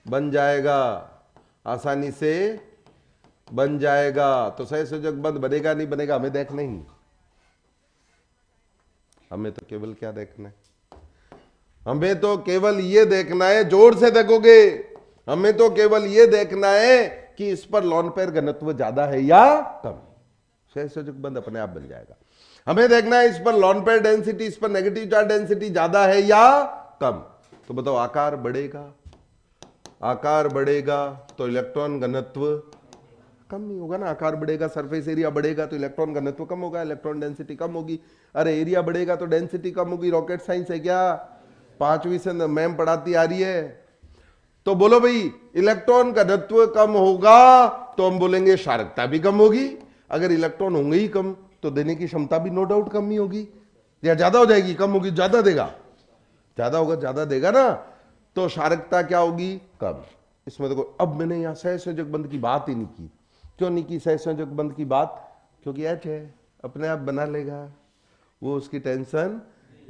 बन जाएगा, आसानी से बन जाएगा। तो सहसंयोजक बंध बनेगा नहीं बनेगा हमें देखना ही, हमें तो केवल क्या देखना है? हमें तो केवल ये देखना है, जोर से देखोगे, हमें तो केवल ये देखना है कि इस पर लॉन पेयर घनत्व ज्यादा है या कम। सहसंयोजक बंध अपने आप बन जाएगा। हमें देखना है इस पर लॉन पेयर डेंसिटी, इस पर नेगेटिव चार्ज डेंसिटी ज्यादा है या कम। तो बताओ, आकार बढ़ेगा, आकार बढ़ेगा तो इलेक्ट्रॉन घनत्व कम नहीं होगा ना। आकार बढ़ेगा, सरफेस एरिया बढ़ेगा तो इलेक्ट्रॉन घनत्व कम होगा, इलेक्ट्रॉन डेंसिटी कम होगी। अरे एरिया बढ़ेगा तो डेंसिटी कम होगी। रॉकेट साइंस है क्या? 5वीं से मैम पढ़ाती आ रही है। तो बोलो भाई इलेक्ट्रॉन का घनत्व कम होगा तो हम बोलेंगे क्षारकता भी कम होगी। अगर इलेक्ट्रॉन होंगे ही कम तो देने की क्षमता भी नो डाउट कम ही होगी, या ज्यादा हो जाएगी, कम होगी ज्यादा देगा, ज्यादा होगा ज्यादा देगा ना, तो क्षारकता क्या होगी, कम। इसमें देखो अब मैंने यहां सहसंयोजक बंध की बात ही नहीं की। क्यों नहीं की सहसंयोजक बंध की बात? क्योंकि एच है, अपने आप बना लेगा, वो उसकी टेंशन,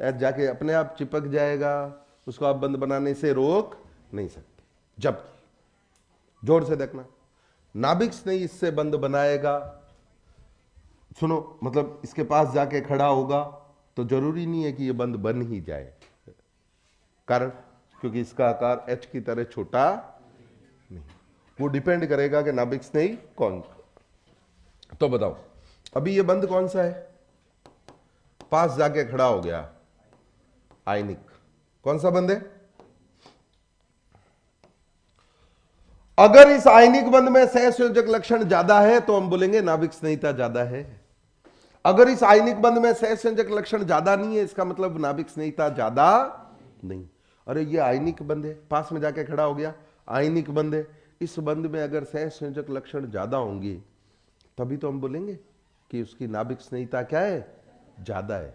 एच जाके अपने आप चिपक जाएगा, उसको आप बंध बनाने से रोक नहीं सकते। जबकि जोर से देखना, नाभिक्स नहीं इससे बंध बनाएगा, सुनो, मतलब इसके पास जाके खड़ा होगा तो जरूरी नहीं है कि ये बंध बन ही जाए। कारण क्योंकि इसका आकार एच की तरह छोटा नहीं, वो डिपेंड करेगा कि नाभिक्स नहीं कौन। तो बताओ अभी ये बंध कौन सा है? पास जाके खड़ा हो गया, आयनिक। कौन सा बंध है? अगर इस आयनिक बंध में सहसंयोजक लक्षण ज्यादा है तो हम बोलेंगे नाभिक स्नेहिता ज्यादा है। अगर इस आयनिक बंध में सहसंयोजक लक्षण ज्यादा नहीं है, इसका मतलब नाभिक स्नेहिता ज्यादा नहीं। अरे ये आयनिक बंध है, पास में जाके खड़ा हो गया, आयनिक बंध है, इस बंध में अगर सहसंयोजक लक्षण ज्यादा होंगे तभी तो हम बोलेंगे कि उसकी नाभिक स्नेहिता क्या है, ज्यादा है।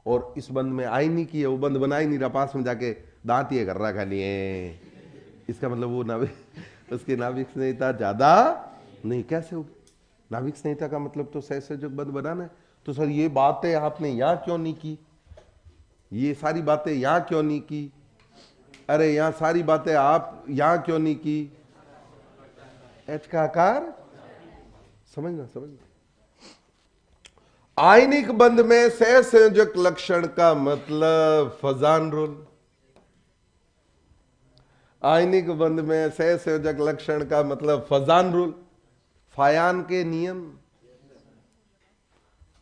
और इस बंध में आयनिक ही है, वो बंध बना ही नहीं रहा, पास में जाके दांत ये कर रहा खाली है, इसका मतलब वो नाभिक, उसकी नाभिक स्नेहिता ज्यादा नहीं। कैसे होगी? नाभिक स्नेहिता का मतलब तो सहसंयोजक बंध बनाना है। तो सर ये बातें आपने यहां क्यों नहीं की, ये सारी बातें यहां क्यों नहीं की? अरे यहां सारी बातें आप यहां क्यों नहीं की? एच का आकार समझना, समझना। आयनिक बंध में सहसंयोजक लक्षण का मतलब फजान रूल। आयनिक बंध में सहसंयोजक लक्षण का मतलब फजान रूल, फायान के नियम।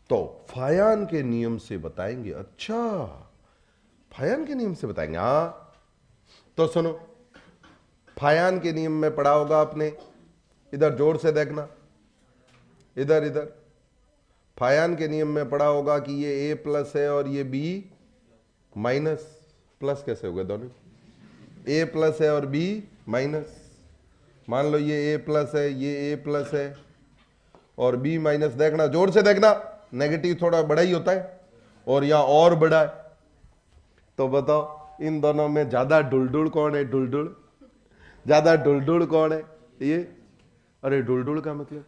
तो फायान के नियम से बताएंगे। अच्छा, फायान के नियम से बताएंगे, हां। तो सुनो, फायान के नियम में पढ़ा होगा आपने, इधर जोर से देखना, इधर इधर फायान के नियम में पढ़ा होगा कि ये ए प्लस है और ये बी माइनस। प्लस कैसे हो गए दोनों? ए प्लस है और बी माइनस। मान लो ये ए प्लस है, ये ए प्लस है और बी माइनस। देखना, जोर से देखना, नेगेटिव थोड़ा बड़ा ही होता है और यहां और बड़ा है। तो बताओ इन दोनों में ज्यादा ढुलढुल कौन है? ढुलढुल ज्यादा ढुलढुल कौन है? ये। अरे ढुलढुल का मतलब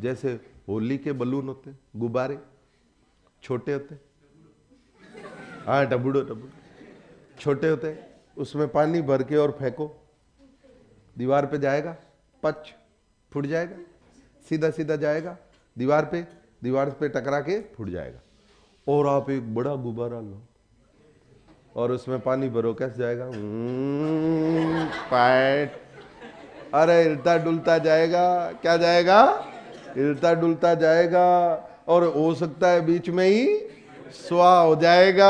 जैसे होली के बलून होते, गुब्बारे छोटे होते, हाँ टबुड़ो टबुड़ो छोटे होते, उसमें पानी भर के और फेंको, दीवार पे जाएगा, पच फूट जाएगा, सीधा सीधा जाएगा दीवार पे टकरा के फूट जाएगा। और आप एक बड़ा गुब्बारा लो और उसमें पानी भरो, कैसे जाएगा? पैट। अरे हिलता डुलता जाएगा। क्या जाएगा? हिलता डुलता जाएगा और हो सकता है बीच में ही स्वा हो जाएगा।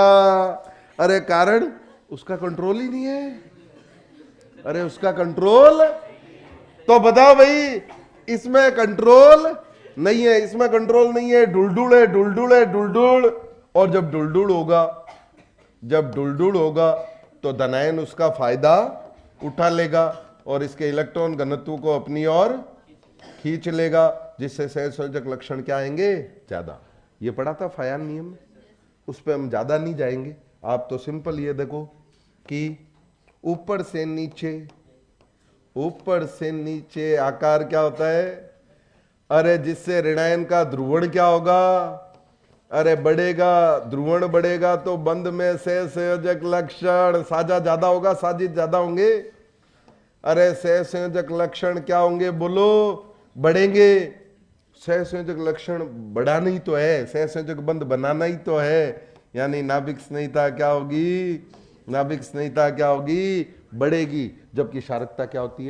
अरे कारण उसका कंट्रोल ही नहीं है। अरे उसका कंट्रोल, तो बताओ भाई इसमें कंट्रोल नहीं है, इसमें कंट्रोल नहीं है, ढुलढुल है, ढुलढुल है, ढुलढुल। और जब ढुलढुल होगा तो धनायन उसका फायदा उठा लेगा और इसके इलेक्ट्रॉन घनत्व को अपनी ओर खींच लेगा, जिससे सहसंयोजक लक्षण क्या आएंगे? ज्यादा। ये पढ़ा था फायान नियम, उस पर हम ज्यादा नहीं जाएंगे। आप तो सिंपल ये देखो कि ऊपर से नीचे आकार क्या होता है? अरे जिससे ऋणायन का ध्रुवण क्या होगा? अरे बढ़ेगा, ध्रुवण बढ़ेगा तो बंध में सहसंयोजक लक्षण साझा ज्यादा होगा, साजिश ज्यादा होंगे। अरे सहसंयोजक लक्षण क्या होंगे? बोलो, बढ़ेंगे। सहसंयोजक लक्षण बढ़ाना ही तो है, सहसंयोजक बंध बनाना ही तो है, यानी नाभिक स्नेहिता क्या होगी? नाभिक स्नेहिता क्या होगी? बढ़ेगी। जबकि क्षारकता क्या होती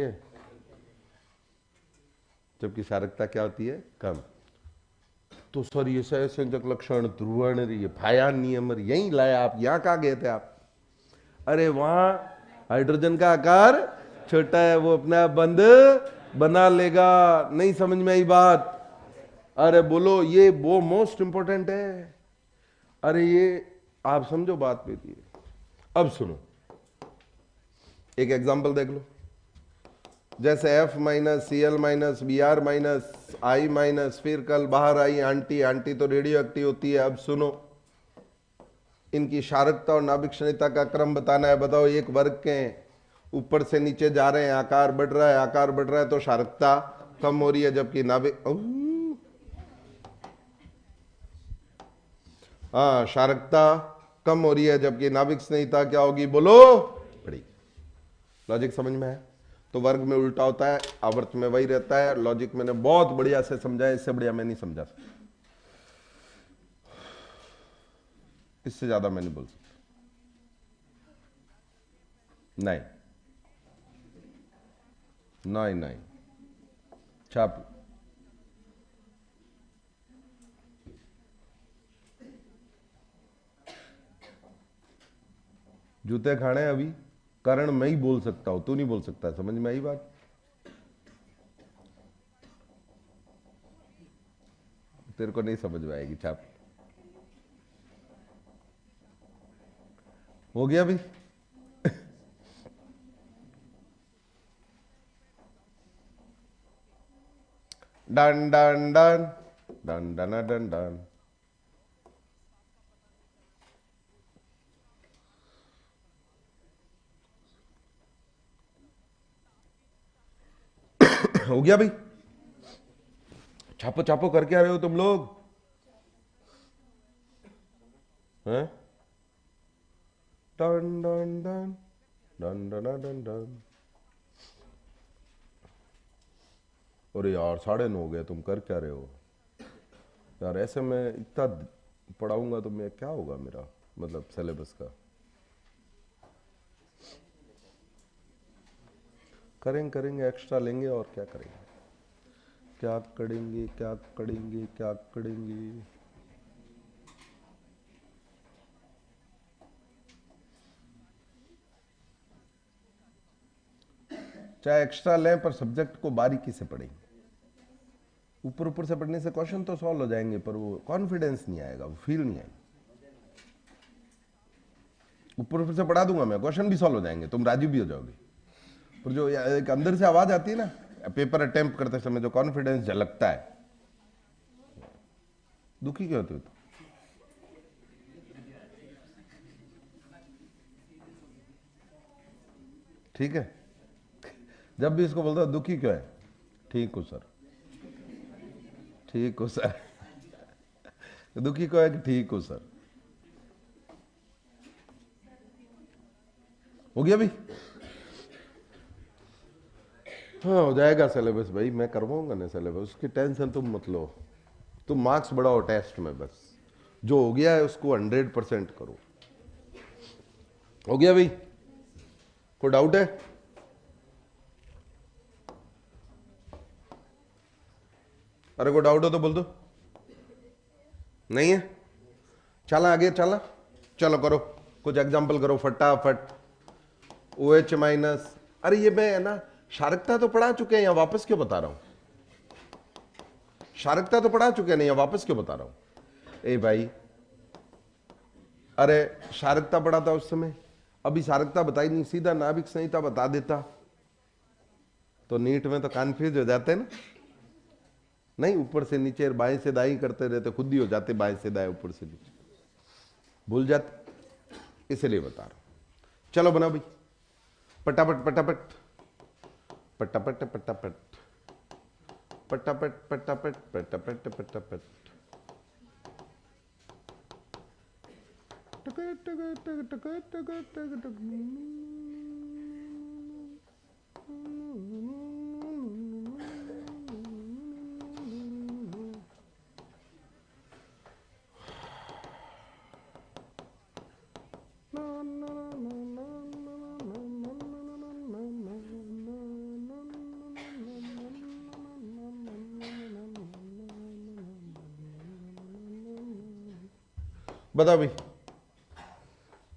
है? कम। तो सर ये सहसंयोजक लक्षण, ध्रुवण, ये फायान नियम यही लाया आप, यहां कहां गए थे आप? अरे वहां हाइड्रोजन का आकार छोटा है, वो अपना बंध बना लेगा। नहीं समझ में आई बात? अरे बोलो, ये वो मोस्ट इंपॉर्टेंट है। अरे ये आप समझो बात मेरी। अब सुनो, एक एग्जांपल देख लो। जैसे F minus Cl minus Br minus I minus, फिर कल बाहर आई आंटी, आंटी तो रेडियो एक्टिव होती है। अब सुनो, इनकी क्षारकता और नाभिक क्षणिकता का क्रम बताना है। बताओ, एक वर्ग के ऊपर से नीचे जा रहे हैं, आकार बढ़ रहा है, आकार बढ़ रहा है तो क्षारकता कम हो रही है, जबकि नाभिक, हाँ, क्षारकता कम हो रही है, जबकि नाभिक स्नेहिता क्या होगी, बोलो, बड़ी। लॉजिक समझ में है? तो वर्ग में उल्टा होता है, आवर्त में वही रहता है। लॉजिक मैंने बहुत बढ़िया से समझाया, इससे बढ़िया मैं नहीं समझा सकता, इससे ज्यादा मैं नहीं बोल सकता। नहीं नहीं नहीं, छाप। जूते खाने अभी कारण मैं ही बोल सकता हूं, तू नहीं बोल सकता। समझ में आई बात? तेरे को नहीं समझ में आएगी, छाप। हो गया अभी? Done done done done done done done. हो गया भाई? छापो छापो, कर क्या रहे हो तुम लोग हैं? Done done done done done done done. अरे यार 9:30 हो गए, तुम कर क्या रहे हो यार? ऐसे मैं इतना पढ़ाऊंगा तो मैं क्या होगा मेरा मतलब सिलेबस का? करेंगे करेंगे, एक्स्ट्रा लेंगे और क्या करेंगे, क्या करेंगे, क्या करेंगे, क्या करेंगे। चाहे एक्स्ट्रा लें पर सब्जेक्ट को बारीकी से पढ़ेंगे। ऊपर ऊपर से पढ़ने से क्वेश्चन तो सॉल्व हो जाएंगे, पर वो कॉन्फिडेंस नहीं आएगा, वो फील नहीं आएगी। ऊपर ऊपर से पढ़ा दूंगा मैं, क्वेश्चन भी सॉल्व हो जाएंगे, तुम राजी भी हो जाओगे, पर जो एक अंदर से आवाज आती है ना पेपर अटेम्प्ट करते समय, जो कॉन्फिडेंस झलकता है, दुखी क्यों होते हो? ठीक है, जब भी इसको बोलता दुखी क्यों है, ठीक हो सर, ठीक हो सर। दुखी क्यों है कि ठीक हो सर। हो गया भाई? हाँ, हो जाएगा सिलेबस भाई, मैं करवाऊंगा ना सिलेबस, उसकी टेंशन तुम मत लो। तुम मार्क्स बढ़ाओ टेस्ट में, बस जो हो गया है उसको 100% करो। हो गया भाई? कोई डाउट है? अरे कोई डाउट हो तो बोल दो। नहीं है? चला आगे, चला, चलो करो, कुछ एग्जाम्पल करो फटाफट। ओ एच माइनस, अरे ये मैं है ना क्षारकता तो पढ़ा चुके हैं, यहाँ वापस क्यों बता रहा हूं? क्षारकता तो पढ़ा चुके हैं, नहीं वापस क्यों बता रहा हूं? ए भाई, अरे क्षारकता पढ़ा था उस समय, अभी क्षारकता बताई नहीं, सीधा नाभिक संहिता बता देता तो नीट में तो कन्फ्यूज हो जाते ना। नहीं, ऊपर से नीचे बाएं से दाएं करते रहते, खुद ही हो जाते बाएं से दाएं ऊपर से नीचे, भूल जाते, इसलिए बता रहा हूं। चलो बना भाई, पटापट पटापट पटापट पटापट पटापट पटापट पटापट पटापट। बता भाई,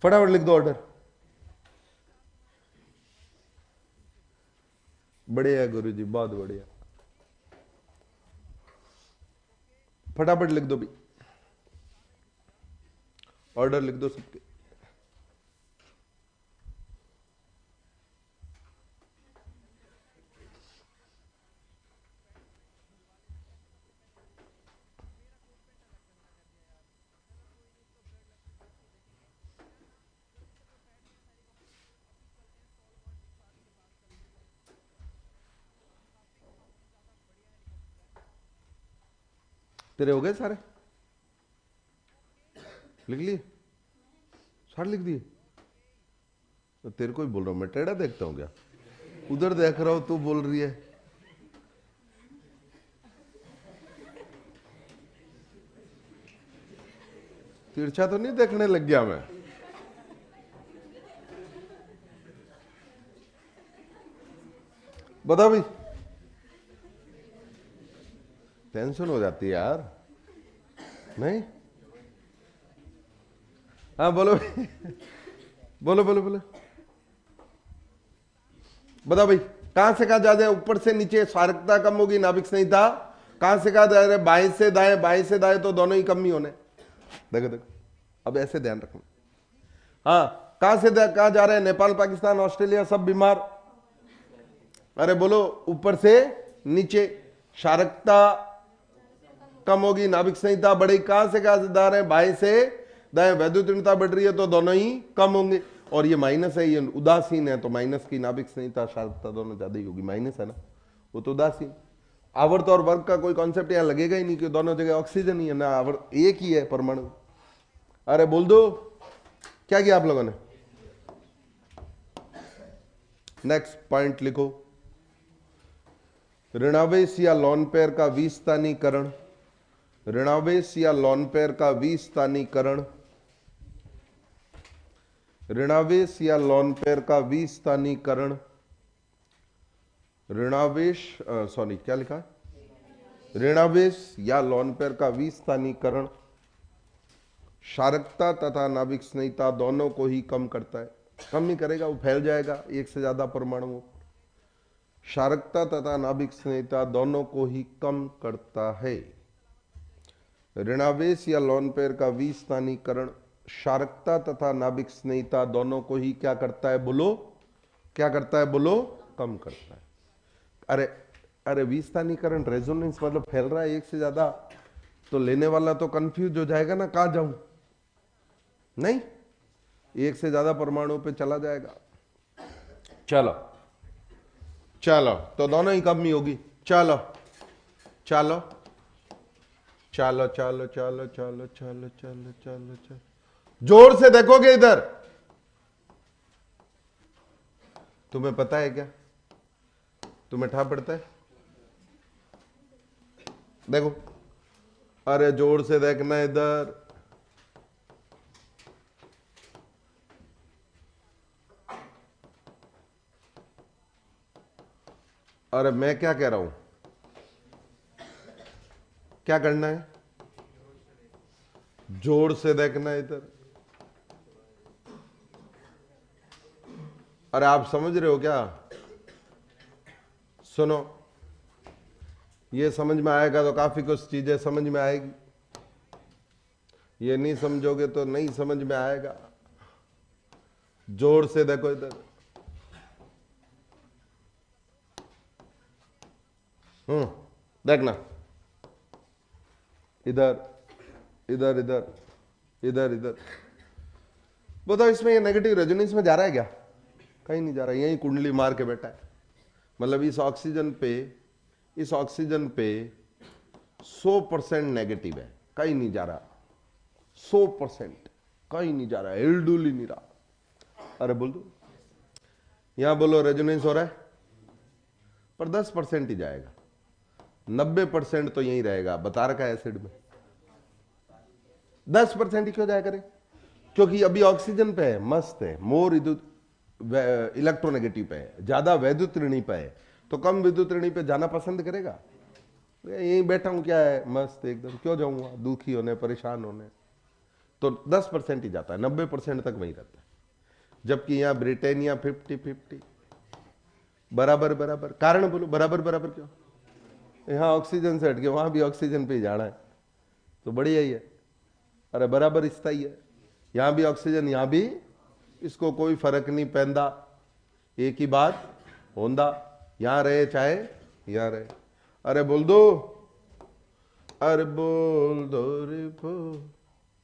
फटाफट लिख दो ऑर्डर। बढ़िया गुरु जी, बहुत बढ़िया, फटाफट लिख दो भाई, ऑर्डर लिख दो सबके। तेरे हो गए सारे? लिख लिए? सारे लिख दिए? तो तेरे को ही बोल रहा हूं मैं, टेढ़ा देखता हूं क्या? उधर देख रहा हूं, तू बोल रही है। तिरछा तो नहीं देखने लग गया मैं? बताओ भाई, टेंशन हो जाती है यार, नहीं? हाँ बोलो भाई, बोलो बोलो बोलो, बताओ भाई, कहां से कहां जा रहे हैं? ऊपर से नीचे सारकता कम होगी, नाभिक संहिता। कहां से कहां जा रहे हैं? बाएं से दाएं, बाएं से दाएं, तो दोनों ही कम ही होने। देखो देखो, अब ऐसे ध्यान रखना। हाँ, कहां से कहां जा रहे हैं? नेपाल, पाकिस्तान, ऑस्ट्रेलिया, सब बीमार। अरे बोलो, ऊपर से नीचे शारकता कम होगी, नाभिक संहिता बढ़ेगी। कहां से कहां से जा रहे हैं? बाएं से दाएं, वैद्युतीर्णता बढ़ रही है तो दोनों ही कम होंगे। और ये माइनस है, ये उदासीन है, तो माइनस की नाभिक संहिता शारकता दोनों ज्यादा ही होगी। माइनस है ना, वो तो उदासीन। आवर्त और वर्ग का कोई कॉन्सेप्ट यहां लगेगा ही नहीं, कि दोनों जगह ऑक्सीजन ही है ना, आवर्त एक ही है परमाणु। अरे बोल दो, क्या किया आप लोगों ने? नेक्स्ट पॉइंट लिखो, ऋणावेश या लोन पेयर का विस्थानीकरण। ऋणावेश या लोन पेयर का विस्थानीकरण। ऋणावेश या लोन पेयर का विस्थानीकरण। ऋणावेश, सॉरी क्या लिखा? ऋणावेश या लोन पेयर का विस्थानीकरण शारकता तथा नाभिक संहिता दोनों को ही कम करता है। कम ही करेगा, वो फैल जाएगा एक से ज्यादा परमाणुओं। शारकता तथा नाभिक संहिता दोनों को ही कम करता है। ऋणावेश या लोन पेयर का विस्थानीकरण शारकता तथा नाभिक संहिता दोनों को ही क्या करता है? बोलो, क्या करता है? बोलो, कम करता है। अरे अरे, विस्थानीकरण रेजोनेंस मतलब फैल रहा है एक से ज्यादा, तो लेने वाला तो कंफ्यूज हो जाएगा ना, कहां जाऊं? नहीं, एक से ज्यादा परमाणु पे चला जाएगा। चलो चलो, तो दोनों ही कम ही होगी। चलो चलो चलो चलो चलो चलो चलो चलो चलो चलो, जोर से देखोगे इधर। तुम्हें पता है क्या? तुम्हें ठा पड़ता है? देखो, अरे जोर से देखना इधर। अरे मैं क्या कह रहा हूं, क्या करना है? जोर से देखना है इधर। अरे आप समझ रहे हो क्या? सुनो, ये समझ में आएगा तो काफी कुछ चीजें समझ में आएगी, ये नहीं समझोगे तो नहीं समझ में आएगा। जोर से देखो इधर। देखना इधर इधर इधर इधर इधर। बताओ, इसमें ये नेगेटिव रेजोनेंस में जा रहा है क्या? कहीं नहीं जा रहा, यही कुंडली मार के बैठा है। मतलब इस ऑक्सीजन पे 100% नेगेटिव है, कहीं नहीं जा रहा। 100% कहीं नहीं जा रहा, हिलडुल ही नहीं रहा। अरे बोल दो, यहां बोलो रेजोनेंस हो रहा है, पर 10% ही जाएगा, 90% तो यही रहेगा। बता रखा है एसिड में 10% ही क्यों जाया करे? क्योंकि अभी ऑक्सीजन पे है, मस्त है, मोर इलेक्ट्रोनेगेटिव पे है, ज्यादा वैद्युत ऋणी पे है, तो कम विद्युत ऋणी पे जाना पसंद करेगा। यहीं बैठा हूं, क्या है, मस्त एकदम, क्यों जाऊंगा दुखी होने, परेशान होने। तो 10% ही जाता है, 90% तक वहीं रहता है। जबकि यहां ब्रिटेनिया 50-50 बराबर बराबर। कारण बोलो, बराबर बराबर क्यों? यहां ऑक्सीजन से हटके वहां भी ऑक्सीजन पे ही जाना है, तो बढ़िया ही है। अरे बराबर स्थाई है, यहां भी ऑक्सीजन, यहां भी, इसको कोई फर्क नहीं पैंदा, एक ही बात होंदा, यहां रहे चाहे यहां रहे। अरे बोल दो, अरे बोल दो रे बोल।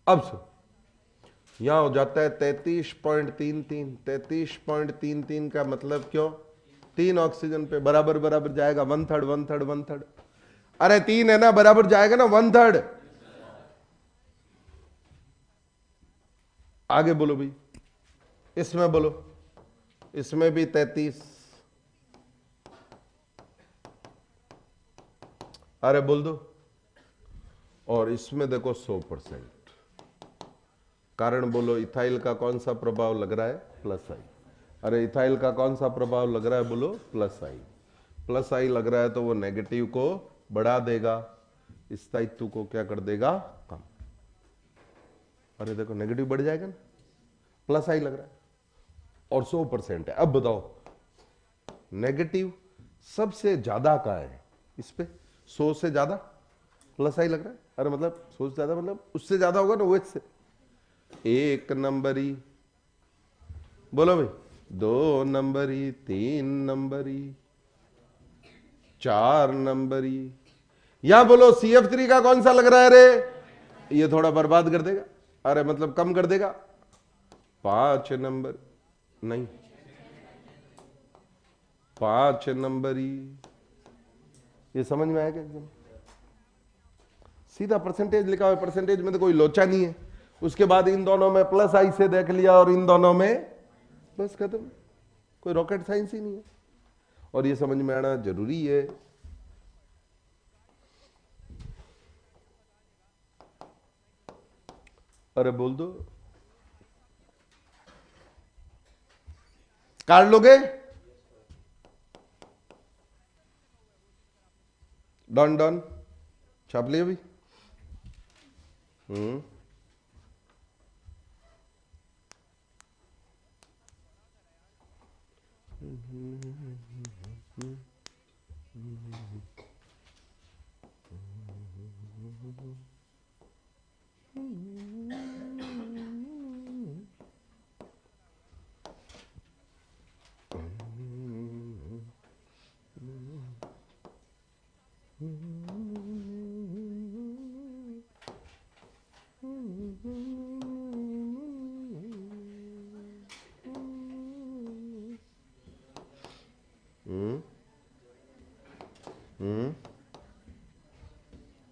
अब सुन, यहां हो जाता है 33.33। 33.33 का मतलब क्यों? 3 ऑक्सीजन पे बराबर बराबर जाएगा, 1/3 1/3 1/3। अरे 3 है ना, बराबर जाएगा ना 1/3। आगे बोलो भाई, इसमें बोलो, इसमें भी 33। अरे बोल दो। और इसमें देखो 100%। कारण बोलो, इथाइल का कौन सा प्रभाव लग रहा है? प्लस आई। अरे इथाइल का कौन सा प्रभाव लग रहा है? बोलो प्लस आई। प्लस आई लग रहा है तो वो नेगेटिव को बढ़ा देगा, स्थायित्व को क्या कर देगा? कम। अरे देखो नेगेटिव बढ़ जाएगा ना, प्लस आई लग रहा है और 100% है। अब बताओ नेगेटिव सबसे ज्यादा का है इस पे, 100 से ज्यादा प्लस आई लग रहा है। अरे मतलब 100 से ज्यादा मतलब उससे ज्यादा होगा ना वो से। 1 नंबरी, बोलो भाई, 2 नंबरी, 3 नंबरी, 4 नंबरी। यहां बोलो CF3 का कौन सा लग रहा है? रे ये थोड़ा बर्बाद कर देगा, अरे मतलब कम कर देगा। 5 नंबर नहीं, 5 नंबरी। ये समझ में आएगा एकदम? सीधा परसेंटेज लिखा हुआ है, परसेंटेज में तो कोई लोचा नहीं है। उसके बाद इन दोनों में प्लस आई से देख लिया और इन दोनों में बस खत्म। कोई रॉकेट साइंस ही नहीं है, और ये समझ में आना जरूरी है। अरे बोल दो, काट लोगे? डन डन, छाप लिया भी।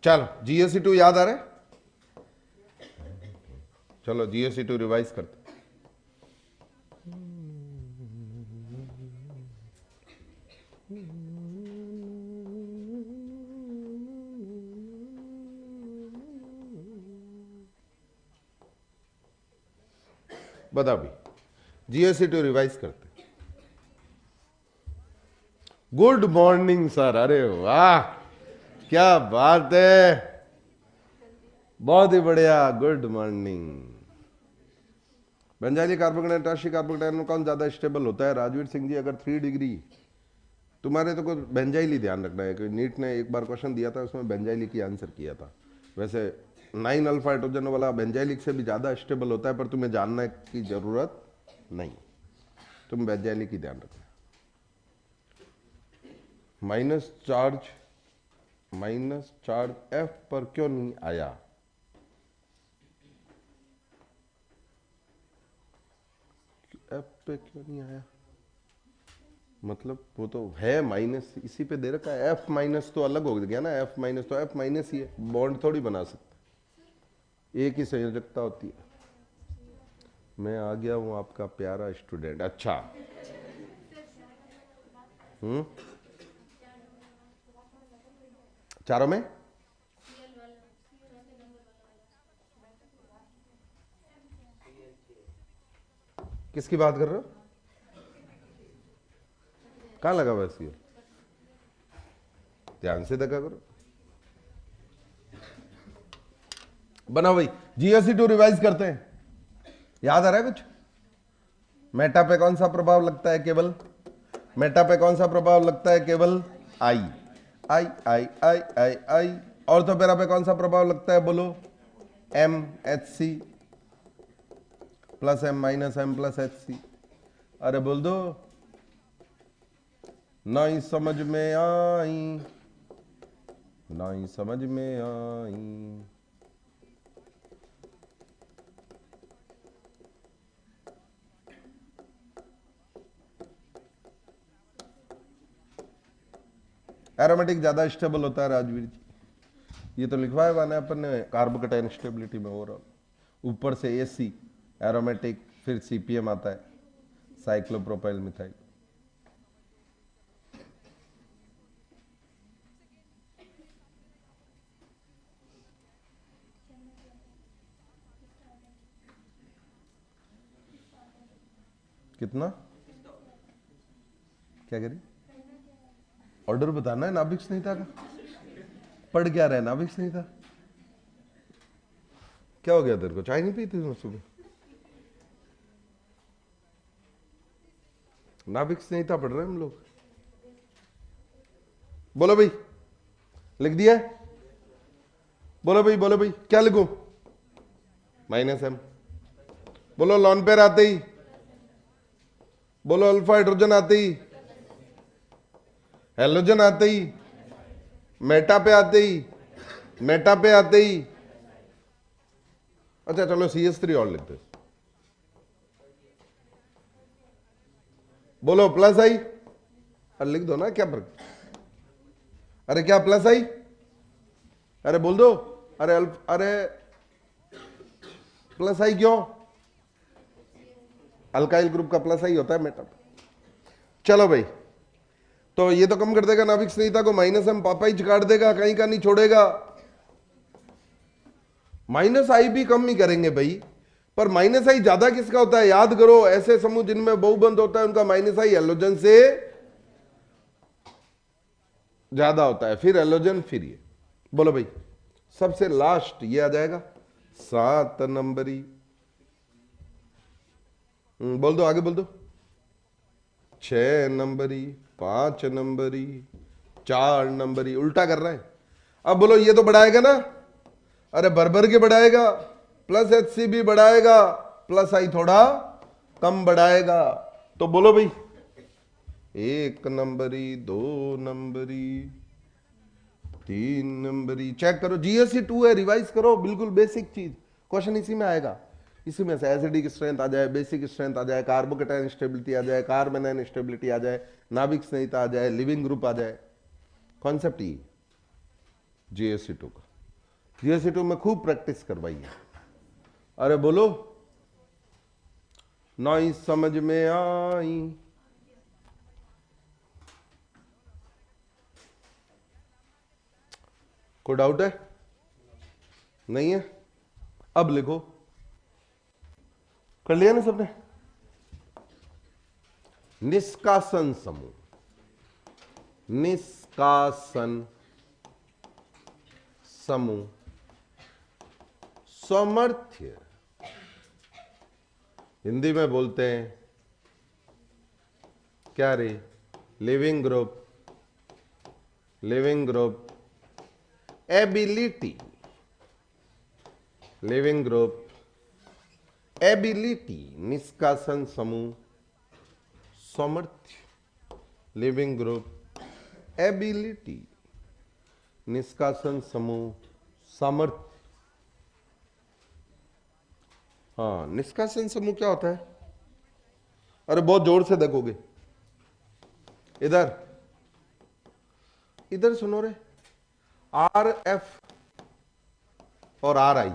चलो GSC2 याद आ रहा है? चलो GSC2 रिवाइज करते। बता भी, GSC2 रिवाइज करते। गुड मॉर्निंग सर, अरे वाह क्या बात है, बहुत ही बढ़िया, good morning. Benzylic carbonate, tertiary carbonate में कौन ज्यादा स्टेबल होता है? राजवीर सिंह जी, अगर 3 डिग्री तुम्हारे तो को बेंजाइल ही ध्यान रखना है कि नीट ने एक बार क्वेश्चन दिया था उसमें बेंजाइलिक ही आंसर किया था। वैसे 9 अल्फा हाइड्रोजन वाला बेंजाइलिक से भी ज़्यादा स्टेबल होता है, पर तुम्हें जानने की ज़रूरत नहीं, तुम बेंजाइलिक ही ध्यान रखना। माइनस चार्ज F पर क्यों नहीं आया? F पे क्यों नहीं आया? मतलब वो तो है माइनस, इसी पे दे रखा है। F माइनस तो अलग हो गया ना, F माइनस तो F माइनस ही है, बॉन्ड थोड़ी बना सकते, एक ही संयोजकता होती है। मैं आ गया हूं आपका प्यारा स्टूडेंट। अच्छा चारों में किसकी बात कर रहे हो? कहां लगा हुआ सी? ध्यान से देखा करो। बनाओ भाई, GSC2 रिवाइज करते हैं। याद आ रहा है कुछ? मेटा पे कौन सा प्रभाव लगता है? केवल मेटा पे कौन सा प्रभाव लगता है? केवल आई आई आई आई आई आई। और तो पेरा पे कौन सा प्रभाव लगता है? बोलो MHC plus M minus M plus HC। अरे बोल दो, नहीं समझ में आई, नहीं समझ में आई। एरोमेटिक ज्यादा स्टेबल होता है राजवीर जी, ये तो लिखवाया हुआ ना अपन ने कार्बोकेटाइन स्टेबिलिटी में ओवरऑल। ऊपर से एसी एरोमेटिक, फिर सीपीएम आता है, साइक्लोप्रोपाइल मिथाइल। कितना क्या करी? ऑर्डर बताना है नाभिक संहिता का। पढ़ क्या रहा है नाभिक संहिता? क्या हो गया तेरे को? चाय नहीं पीती तुम सुबह? नाभिक संहिता पढ़ रहे हैं हम लोग। बोलो भाई, लिख दिया? बोलो भाई क्या लिखूं? -m। बोलो लॉन पेयर आते ही, बोलो अल्फा हाइड्रोजन आते ही, हेलोजन आते ही, मेटा पे आते ही, मेटा पे आते ही। अच्छा चलो CH3 और लिखते। बोलो प्लस आई, अरे लिख दो ना, क्या फर्क? अरे क्या प्लस आई? अरे बोल दो। अरे प्लस आई क्यों? अल्काइल ग्रुप का प्लस आई होता है मेटा। चलो भाई, तो ये तो कम कर देगा नाभिक संहिता को। -m पापा ही काट देगा, कहीं का नहीं छोड़ेगा। -i भी कम ही करेंगे भाई, पर -i ज्यादा किसका होता है? याद करो, ऐसे समूह जिनमें बहुबंध होता है उनका -i हेलोजन से ज्यादा होता है, फिर हेलोजन, फिर ये। बोलो भाई, सबसे लास्ट ये आ जाएगा 7 नंबरी। बोल दो, आगे बोल दो। 6 नंबरी, 5 नंबरी, 4 नंबरी। उल्टा कर रहे हैं। अब बोलो ये तो बढ़ाएगा ना? अरे भर के बढ़ाएगा, प्लस HC भी बढ़ाएगा, प्लस आई थोड़ा कम बढ़ाएगा। तो बोलो भाई, 1 नंबरी, 2 नंबरी, 3 नंबरी। चेक करो, GSC2 है, रिवाइज करो, बिल्कुल बेसिक चीज। क्वेश्चन इसी में आएगा। इसी में से एसिडिक स्ट्रेंथ आ जाए, बेसिक स्ट्रेंथ आ जाए, कार्बोकेटाइन स्टेबिलिटी आ जाए, कार्बेनाइन स्टेबिलिटी आ जाए, नाभिक संहिता आ जाए, लिविंग ग्रुप आ जाए। कॉन्सेप्ट ये GSC2 का। GSC2 में खूब प्रैक्टिस करवाइए। अरे बोलो, नॉइ समझ में आई? कोई डाउट है? नहीं है? अब लिखो। कर लिया ना सबने? निष्कासन समूह, निष्कासन समूह सामर्थ्य हिंदी में बोलते हैं क्या रे? Leaving group, leaving group ability, leaving group ability, निष्कासन समूह सामर्थ्य, लिविंग ग्रुप एबिलिटी, निष्कासन समूह सामर्थ्य। हाँ, निष्कासन समूह क्या होता है? अरे बहुत जोर से देखोगे, इधर इधर सुनो रे। RF और RI,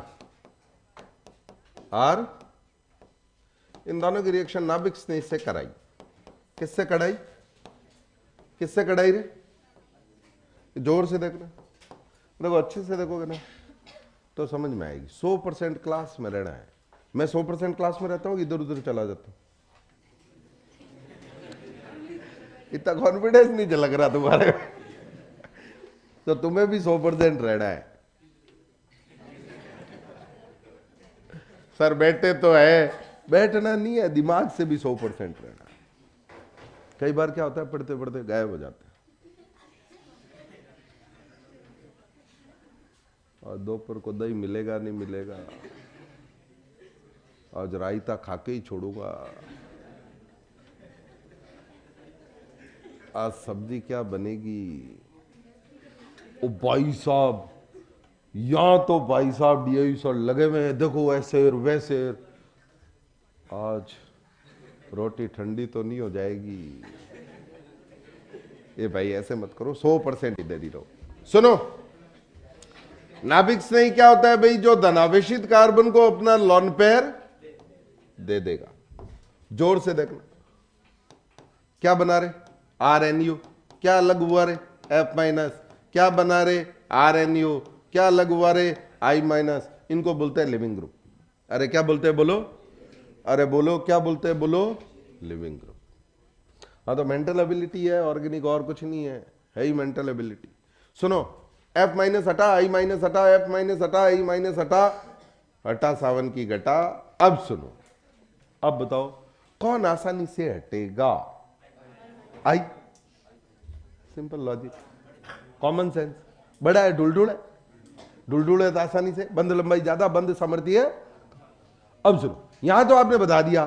R, इन दोनों की रिएक्शन नाभिक स्नेह से कराई। किससे कढ़ाई? किससे कढ़ाई रे? जोर से देखना, देखो अच्छे से देखोगे ना तो समझ में आएगी। 100% क्लास में रहना है। मैं 100% क्लास में रहता हूँ, इधर उधर चला जाता हूँ। इतना कॉन्फिडेंस नहीं झलक रहा तुम्हारे तो तुम्हें भी 100% रहना है। सर बैठे तो है, बैठना नहीं है, दिमाग से भी 100% रहना है। कई बार क्या होता है, पढ़ते पढ़ते गायब हो जाते हैं। और दोपहर को दही मिलेगा नहीं मिलेगा, आज रायता खाके ही छोड़ूंगा, आज सब्जी क्या बनेगी। ओ भाई साहब, यहां तो भाई साहब DI सर लगे हुए हैं, देखो ऐसे वैसे। आज रोटी ठंडी तो नहीं हो जाएगी? ये भाई ऐसे मत करो, 100% इधर ही रहो। सुनो, नाभिक स्नेही क्या होता है भाई? जो धनावेशित कार्बन को अपना लोन पेयर दे देगा। जोर से देखना, क्या बना रहे? RNU। क्या अलग हुआ रे? F-। क्या बना रहे? RNU। क्या अलग हुआ रे? I-। इनको बोलते हैं लिविंग ग्रुप। अरे क्या बोलते हैं बोलो? अरे बोलो, क्या बोलते हैं बोलो? Leaving group. हाँ, तो मेंटल एबिलिटी है, ऑर्गेनिक और कुछ नहीं है ही मेंटल एबिलिटी। सुनो, F- हटा, I- हटा, F- हटा, I- हटा, हटा सावन की घटा। अब सुनो, अब बताओ कौन आसानी से हटेगा? I. Simple logic, common sense. बड़ा है ढुलढुल है, ढुलढुल है तो आसानी से, बंद लंबाई ज्यादा, बंद सामर्थ्य है। अब सुनो, यहां तो आपने बता दिया,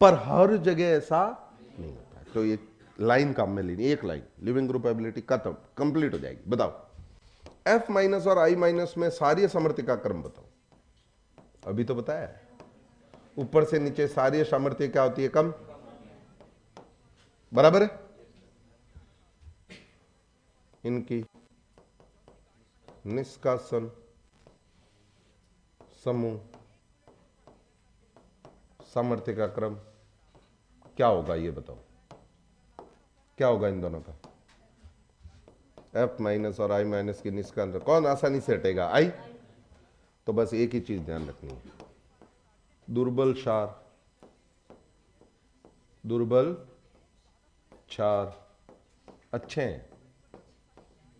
पर हर जगह ऐसा नहीं होता है। तो ये लाइन काम में लेनी, एक लाइन, लिविंग ग्रुप एबिलिटी खत्म, कंप्लीट हो जाएगी। बताओ F- और I- में सारी सामर्थ्य का क्रम बताओ। अभी तो बताया है, ऊपर से नीचे सारी सामर्थ्य क्या होती है? कम, बराबर है। इनकी निष्कासन समूह सामर्थ्य का क्रम क्या होगा? ये बताओ, क्या होगा इन दोनों का? F- और I- की निष्कासन कौन आसानी से हटेगा? I। तो बस एक ही चीज ध्यान रखनी है, दुर्बल क्षार, दुर्बल क्षार अच्छे हैं।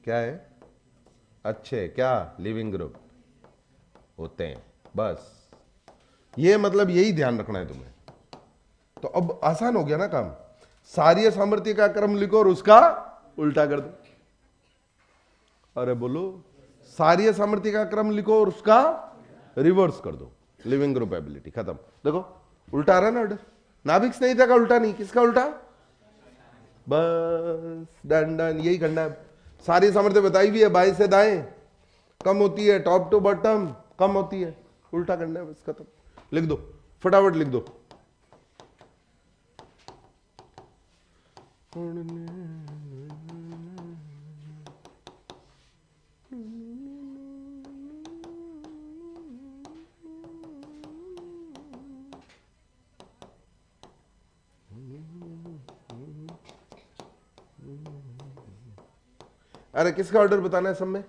क्या है? अच्छे क्या? लिविंग ग्रुप होते हैं। बस ये मतलब यही ध्यान रखना है तुम्हें। तो अब आसान हो गया ना काम। सारी सामर्थ्य का क्रम लिखो और उसका उल्टा कर दो। अरे बोलो, सारी सामर्थ्य का क्रम लिखो और उसका रिवर्स कर दो। लिविंग ग्रुप एबिलिटी खत्म। देखो उल्टा आ रहा है ना ऑर्डर। नाभिक स्नेही का उल्टा नहीं, किसका उल्टा? बस डन डन, यही करना है। सारी सामर्थ्य बताई भी है, बाएं से दाएं कम होती है, टॉप टू बॉटम कम होती है, उल्टा करना है बस, खत्म। लिख दो, फटाफट लिख दो। अरे किसका ऑर्डर बताना है सब में?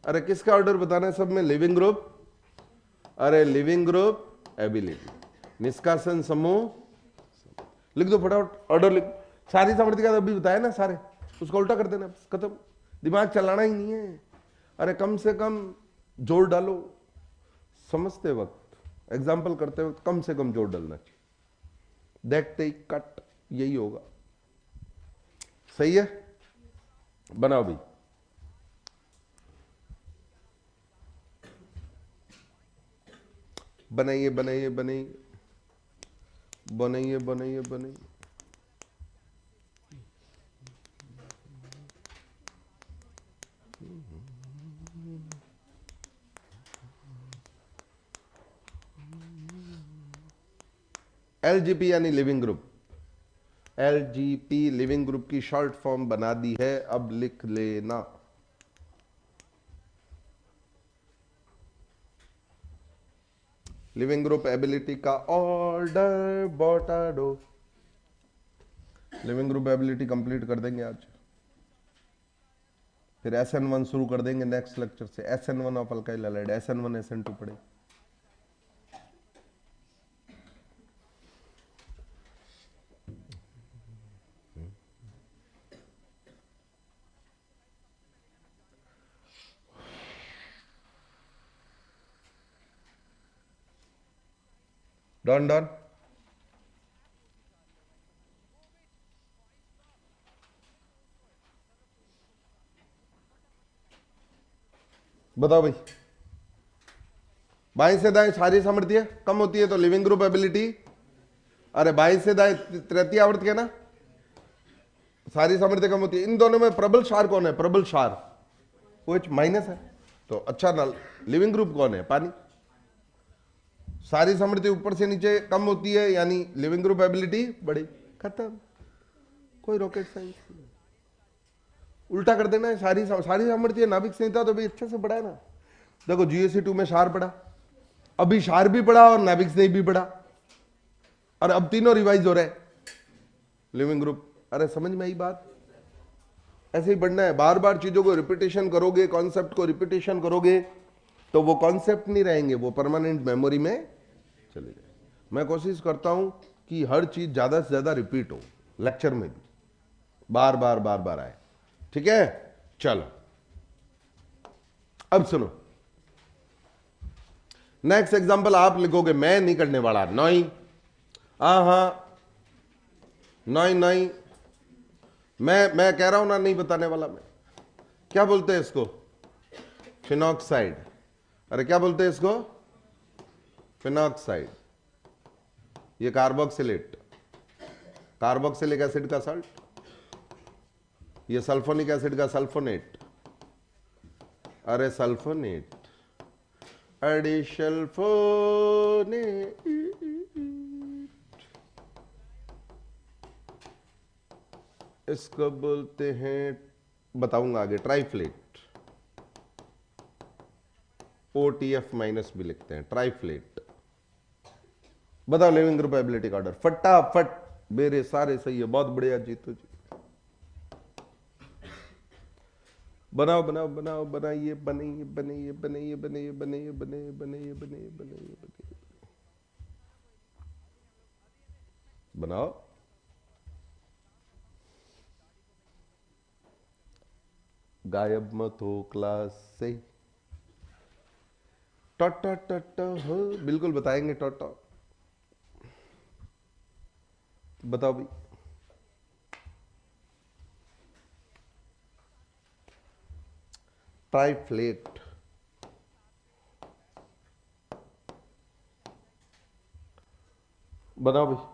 अरे किसका ऑर्डर बताना है सब में? लिविंग ग्रुप, अरे लिविंग ग्रुप एबिलिटी, निष्कासन समूह। लिख दो फटाफट ऑर्डर लिख। सारी सामर्थ्य का अभी बताया ना सारे, उसका उल्टा कर देना, खत्म। दिमाग चलाना ही नहीं है। अरे कम से कम जोड़ डालो, समझते वक्त, एग्जाम्पल करते वक्त कम से कम जोड़ डालना चाहिए। देखते ही कट, यही होगा। सही है, बनाओ भाई। बनाइए बनाइए बनाइए बनाइए बनाइए बनाइए। LGP यानी leaving group. LGP leaving group की शॉर्ट फॉर्म बना दी है, अब लिख लेना। लिविंग ग्रुप एबिलिटी का ऑर्डर बता दो। लिविंग ग्रुप एबिलिटी कंप्लीट कर देंगे आज, फिर SN1 शुरू कर देंगे नेक्स्ट लेक्चर से। SN1 of alkyl halide, SN1 SN2 पढ़े। Done done. बताओ भाई, बाएं से दाएं सारी सामर्थ्य कम होती है तो लिविंग ग्रुप एबिलिटी। अरे बाएं से दाएं तृतीय आवर्त के ना, सारी सामर्थ्य कम होती है। इन दोनों में प्रबल क्षार कौन है? प्रबल क्षार OH- है, तो अच्छा ना। लिविंग ग्रुप कौन है? पानी। सारी सामर्थ्य ऊपर से नीचे कम होती है, यानी लिविंग ग्रुप एबिलिटी बड़ी, खत्म। कोई रॉकेट साइंस नहीं। उल्टा कर देना है। सारी सामर्थ्य नाभिक संहिता तो भी अच्छे से पढ़ा है ना। देखो GSC 2 में क्षार पढ़ा, अभी क्षार भी पढ़ा और नाभिक स्नेही भी पढ़ा, और अब तीनों रिवाइज हो रहे हैं लिविंग ग्रुप। अरे समझ में आई बात? ऐसे ही पढ़ना है, बार बार चीजों को रिपीटेशन करोगे, कॉन्सेप्ट को रिपीटेशन करोगे तो वो कॉन्सेप्ट नहीं रहेंगे, वो परमानेंट मेमोरी में चले जाए। मैं कोशिश करता हूं कि हर चीज ज्यादा से ज्यादा रिपीट हो, लेक्चर में भी बार बार बार बार आए। ठीक है, चलो अब सुनो। नेक्स्ट एग्जांपल आप लिखोगे, मैं नहीं करने वाला। नॉई, हाँ नॉई नॉई, मैं कह रहा हूं ना, नहीं बताने वाला मैं। क्या बोलते हैं इसको? फिनॉक्साइड। अरे क्या बोलते हैं इसको? फिनॉक्साइड। ये कार्बोक्सिलेट, कार्बोक्सिलिक एसिड का साल्ट, ये सल्फोनिक एसिड का सल्फोनेट। अरे सल्फोनेट, एडिसल्फोनेट, इसको बोलते हैं, बताऊंगा आगे, ट्राइफ्लेट। OTF माइनस भी लिखते हैं, ट्राइफ्लेट। बताओ लिविंग ग्रुप एबिलिटी का ऑर्डर फटाफट। मेरे सारे सही है, बहुत बढ़िया जीतू जी। बनाओ बनाओ बनाओ, बनाइए बनाइए बनाइए बनाइए बनाइए बनाइए बनाइए बनाइए बनाइए बनाइए बनाइए, बनाओ। गायब मत हो क्लास से। टॉट हो, बिल्कुल बताएंगे टॉट। बताओ भाई। ट्राइफ्लेट, बताओ भाई।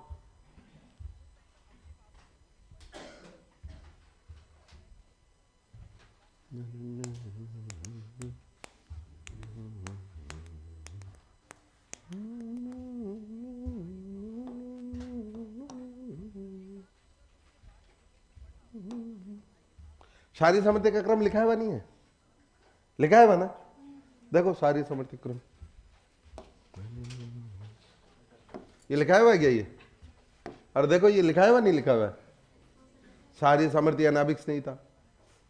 सारी सामर्थ्य का क्रम लिखा हुआ नहीं है? लिखा है ना? देखो सारी सामर्थ्य क्रम, ये लिखा हुआ है क्या ये? और देखो ये लिखा हुआ नहीं लिखा हुआ है? सारी सामर्थ्य अनाभिक नहीं था,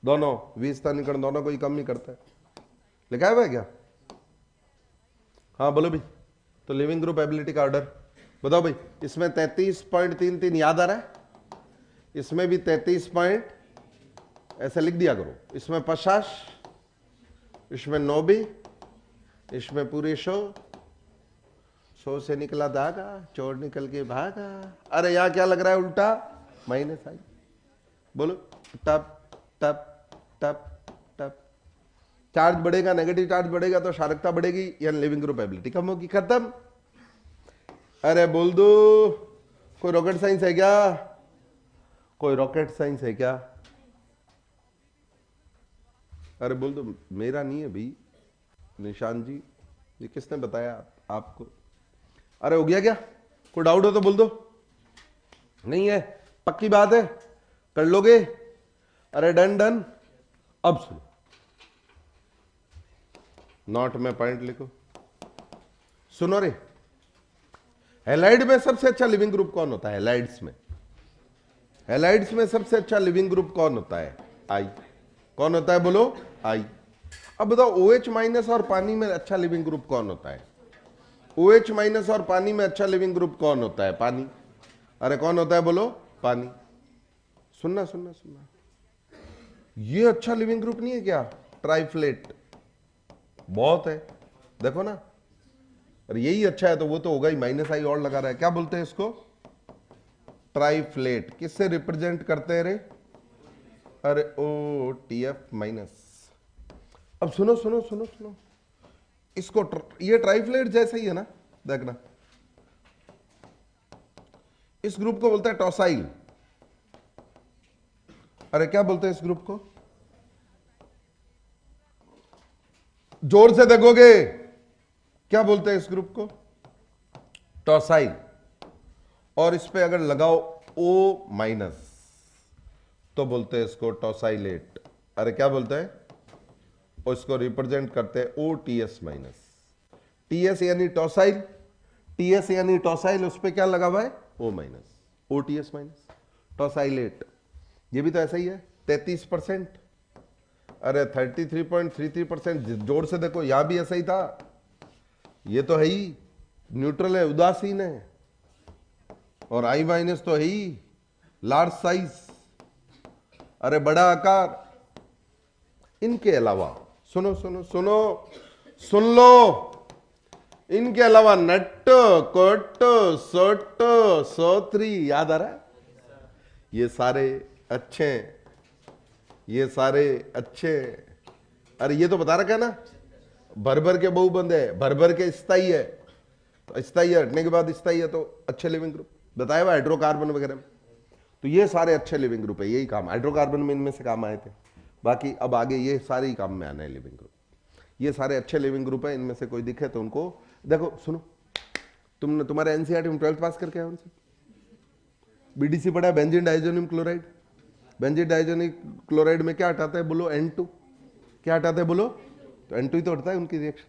दोनों विस्थानीकरण दोनों को ही कम ही करता है। लिखा हुआ है क्या? हाँ बोलो भाई। तो लिविंग ग्रुप एबिलिटी का ऑर्डर बताओ भाई। इसमें 33.33 याद आ रहा है? इसमें भी 33 पॉइंट ऐसे लिख दिया करो। इसमें 50, इसमें 90, इसमें पूरे 100 से निकला धागा, चोर निकल के भागा। अरे यहां क्या लग रहा है उल्टा? माइनस आई। बोलो, टप टप टप टप। चार्ज बढ़ेगा, नेगेटिव चार्ज बढ़ेगा तो क्षारकता बढ़ेगी, यानी लिविंग ग्रुप एबिलिटी कम होगी। खत्म। अरे बोल दो, कोई रॉकेट साइंस है क्या? कोई रॉकेट साइंस है क्या? अरे बोल दो। मेरा नहीं है भाई, निशान जी, ये किसने बताया आपको? अरे हो गया क्या? कोई डाउट हो तो बोल दो। नहीं है? पक्की बात है? कर लोगे? अरे डन डन। अब सुनो, नोट में पॉइंट लिखो। सुनो रे, हैलाइड में सबसे अच्छा लिविंग ग्रुप कौन होता है? हैलाइड्स में, हैलाइड्स में सबसे अच्छा लिविंग ग्रुप कौन होता है? आई। कौन होता है बोलो? आई। अब बताओ OH माइनस और पानी में अच्छा लिविंग ग्रुप कौन होता है? OH माइनस और पानी में अच्छा लिविंग ग्रुप कौन होता है? पानी। अरे कौन होता है बोलो? पानी। सुनना सुनना सुनना, ये अच्छा लिविंग ग्रुप नहीं है क्या? ट्राइफ्लेट बहुत है, देखो ना। अरे यही अच्छा है तो वो तो होगा ही, माइनस आई और लगा रहा है। क्या बोलते हैं इसको? ट्राइफ्लेट। किससे रिप्रेजेंट करते हैं रे? अरे OTF माइनस। अब सुनो सुनो सुनो सुनो, इसको ये ट्राइफ्लेट जैसा ही है ना, देखना। इस ग्रुप को बोलते हैं टॉसाइल। अरे क्या बोलते हैं इस ग्रुप को? जोर से देखोगे, क्या बोलते हैं इस ग्रुप को? टॉसाइल। और इस पे अगर लगाओ O माइनस तो बोलते हैं इसको टॉसाइलेट। अरे क्या बोलते हैं, उसको रिप्रेजेंट करते हैं OTS माइनस। TS यानी टॉसाइल, TS यानी टॉसाइल, उस पर क्या लगा हुआ है O माइनस, OTS माइनस टॉसाइलेट। ये भी तो ऐसा ही है 33%, अरे 33.33%, जोर से देखो यहां भी ऐसा ही था। ये तो है ही न्यूट्रल है, उदासीन है, और I माइनस तो है ही लार्ज साइज, अरे बड़ा आकार। इनके अलावा सुनो सुनो सुनो सुन लो, इनके अलावा नट कोट सोट सोत्री, याद आ रहा है? ये सारे अच्छे, ये सारे अच्छे। अरे ये तो बता रखा है ना, भर भर के बहुबंद है, भर भर के स्थाई है, तो स्थाई हटने के बाद स्थाई है तो अच्छे लिविंग ग्रुप बताया हुआ हाइड्रोकार्बन वगैरह में। तो ये सारे अच्छे लिविंग ग्रुप है, यही काम हाइड्रोकार्बन में इनमें से काम आए थे। बाकी अब आगे ये सारे ही काम में आना है लिविंग ग्रुप। ये सारे अच्छे लिविंग ग्रुप है, इनमें से कोई दिखे तो उनको देखो। सुनो, तुमने तुम्हारे एनसीईआरटी में 12th पास करके आए उनसे, बीडीसी पढ़ा, benzene diazonium chloride. Benzene diazonium chloride में क्या हटाता है बोलो, N2। क्या हटाते हैं बोलो, तो N2 ही तो हटता है उनकी रिएक्शन।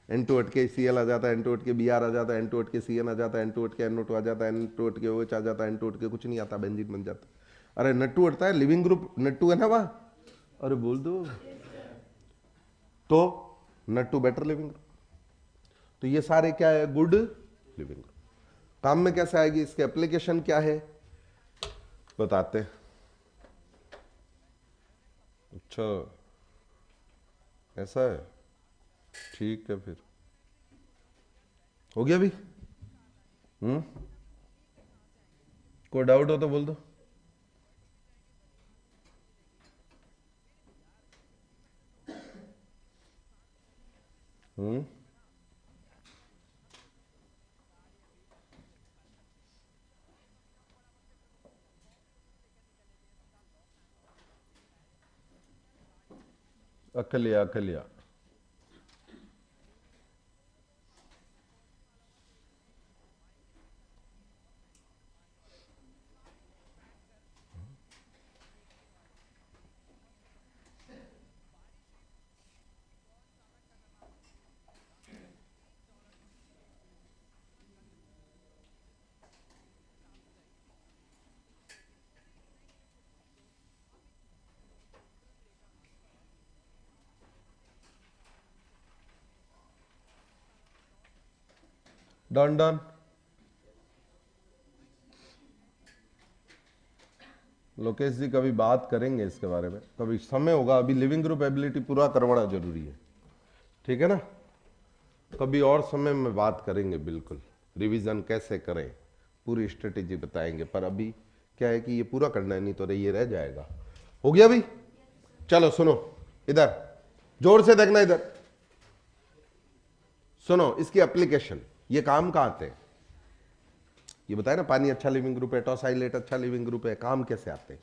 N2 हट के Cl आ जाता है, N2 हट के Br आ जाता है, N2 हट के Cn आ जाता है, N2 हट के NO2 आ जाता है, N2 हट के OH आ जाता है, N2 हट के कुछ नहीं आता, बेंजीन बन जाता है। अरे N2 हटता है, लिविंग ग्रुप N2 है ना वहां, अरे बोल दो तो N2 बेटर लिविंग ग्रुप। तो ये सारे क्या है, गुड लिविंग ग्रुप। काम में कैसे आएगी, इसके एप्लीकेशन क्या है बताते। अच्छा ऐसा है, ठीक है, फिर हो गया भी। कोई डाउट हो तो बोल दो। अकलिया अकलिया, डन डन। लोकेश जी कभी बात करेंगे इसके बारे में, कभी समय होगा। अभी लिविंग ग्रुप एबिलिटी पूरा करवाना जरूरी है, ठीक है ना। कभी और समय में बात करेंगे, बिल्कुल रिवीजन कैसे करें पूरी स्ट्रेटेजी बताएंगे। पर अभी क्या है कि ये पूरा करना है, नहीं तो ये रह जाएगा। हो गया भाई, चलो सुनो इधर, जोर से देखना इधर, सुनो इसकी एप्लीकेशन, ये काम कहाँ आते हैं ये बताए ना। पानी अच्छा लिविंग ग्रुप है, टॉसाइलेट अच्छा लिविंग ग्रुप है, काम कैसे आते हैं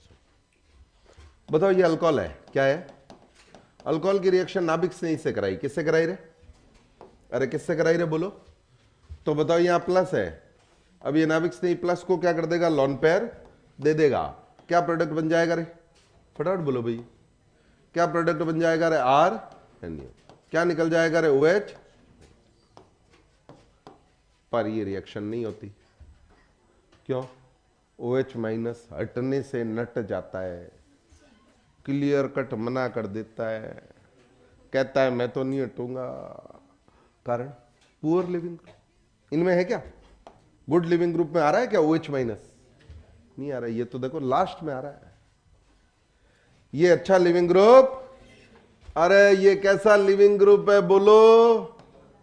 बताओ। ये अल्कोहल है, क्या है, अल्कोहल की रिएक्शन नाभिक स्नेही से कराई, किससे कराई रे, अरे किससे कराई रे बोलो तो बताओ। यहां प्लस है, अब ये नाभिक स्नेही प्लस को क्या कर देगा, लॉन पेयर दे देगा। क्या प्रोडक्ट बन जाएगा रे, फटाफट बोलो भाई, क्या प्रोडक्ट बन जाएगा रे, RNO। क्या निकल जाएगा रे, OH। पर ये रिएक्शन नहीं होती, क्यों, OH माइनस हटने से नट जाता है, क्लियर कट मना कर देता है, कहता है मैं तो नहीं हटूंगा। कारण पुअर लिविंग ग्रुप। इनमें है क्या, गुड लिविंग ग्रुप में आ रहा है क्या OH माइनस, नहीं आ रहा है। ये तो देखो लास्ट में आ रहा है, ये अच्छा लिविंग ग्रुप। अरे ये कैसा लिविंग ग्रुप है बोलो,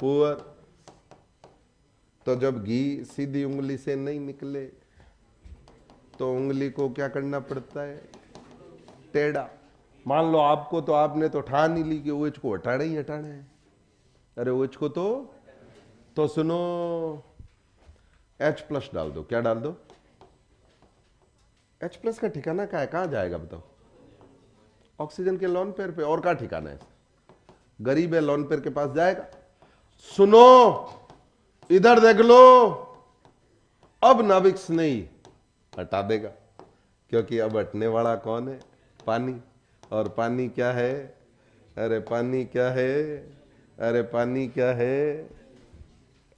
पुअर। तो जब घी सीधी उंगली से नहीं निकले तो उंगली को क्या करना पड़ता है, टेढ़ा। मान लो आपको, तो आपने तो ठान ही ली कि OH को हटाना ही हटाना है। अरे OH को तो सुनो, H+ डाल दो। क्या डाल दो, H+ का ठिकाना क्या है, कहां जाएगा बताओ, ऑक्सीजन के लॉन पेयर पे। और क्या ठिकाना है, गरीब है लॉन पेयर के पास जाएगा। सुनो इधर देख लो, अब नाभिक स्नेही हटा देगा, क्योंकि अब हटने वाला कौन है, पानी। और पानी क्या है? अरे पानी क्या है? अरे पानी क्या है?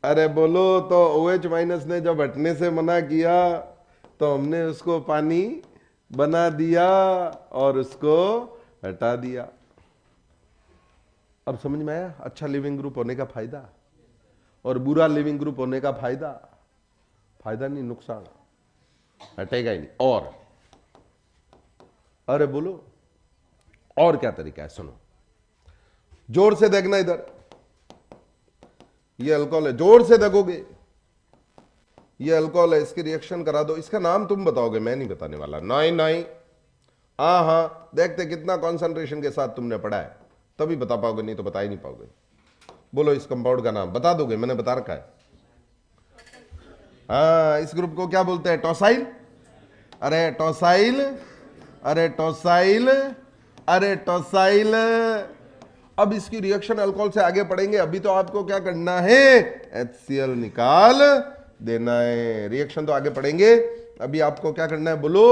अरे बोलो तो OH माइनस ने जब हटने से मना किया तो हमने उसको पानी बना दिया और उसको हटा दिया। अब समझ में आया अच्छा लिविंग ग्रुप होने का फायदा और बुरा लिविंग ग्रुप होने का फायदा? फायदा नहीं, नुकसान। हटेगा ही नहीं। और अरे बोलो और क्या तरीका है? सुनो, जोर से देखना इधर। ये अल्कोहल है, जोर से देखोगे। ये अल्कोहल है, इसकी रिएक्शन करा दो। इसका नाम तुम बताओगे, मैं नहीं बताने वाला। नहीं नहीं, हाँ हाँ, देखते कितना कॉन्सेंट्रेशन के साथ तुमने पढ़ा है, तभी बता पाओगे, नहीं तो बता ही नहीं पाओगे। बोलो इस कंपाउंड का नाम बता दोगे? मैंने बता रखा है। हाँ, इस ग्रुप को क्या बोलते हैं? टॉसाइल। अरे टॉसाइल, अरे टॉसाइल, अरे टॉसाइल। अब इसकी रिएक्शन अल्कोहल से आगे पढ़ेंगे। अभी तो आपको क्या करना है? HCl निकाल देना है। रिएक्शन तो आगे पढ़ेंगे, अभी आपको क्या करना है बोलो?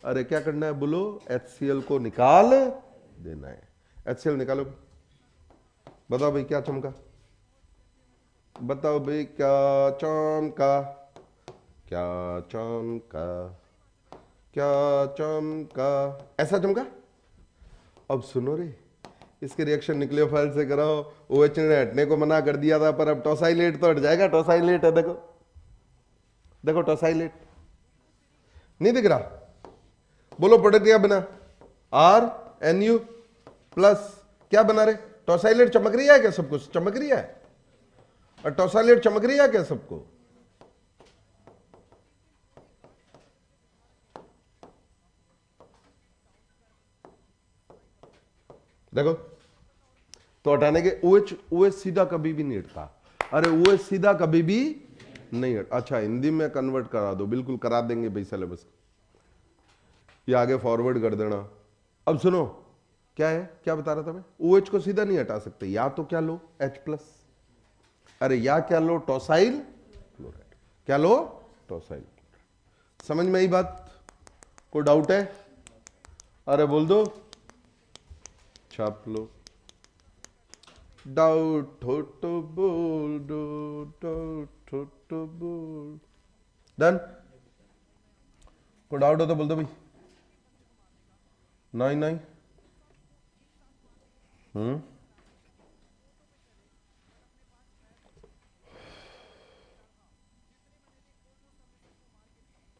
अरे क्या करना है बोलो? HCl को निकाल देना है। HCl निकालो। बताओ भाई क्या चमका? बताओ भाई क्या चमका? क्या चमका? क्या चमका? ऐसा चमका? अब सुनो रे, इसके रिएक्शन न्यूक्लियोफाइल से कराओ। OH ने हटने को मना कर दिया था, पर अब टॉसाइलेट तो हट जाएगा। टॉसाइलेट है, देखो देखो, टॉसाइलेट नहीं दिख रहा? बोलो प्रोडक्ट क्या बना? RNU प्लस क्या बना रहे? टॉसाइलेट चमक रही है क्या? सब कुछ चमक रही है? और टॉसाइलेट चमक रही है क्या सबको? देखो तो हटाने के OH सीधा कभी भी नहीं हटता। अरे OH सीधा कभी भी नहीं हट। अच्छा हिंदी में कन्वर्ट करा दो, बिल्कुल करा देंगे भाई सिलेबस। ये आगे फॉरवर्ड कर देना। अब सुनो क्या है, क्या बता रहा था मैं? OH को सीधा नहीं हटा सकते, या तो क्या लो H+, अरे या क्या लो? Tosyl chloride. क्या लो? टॉसाइल। समझ में आई बात? कोई डाउट है? अरे बोल दो, छाप लो। डाउट हो तो बोल दो, डाउट हो तो बोल। डन? कोई डाउट हो तो बोल दो भाई। नहीं नहीं,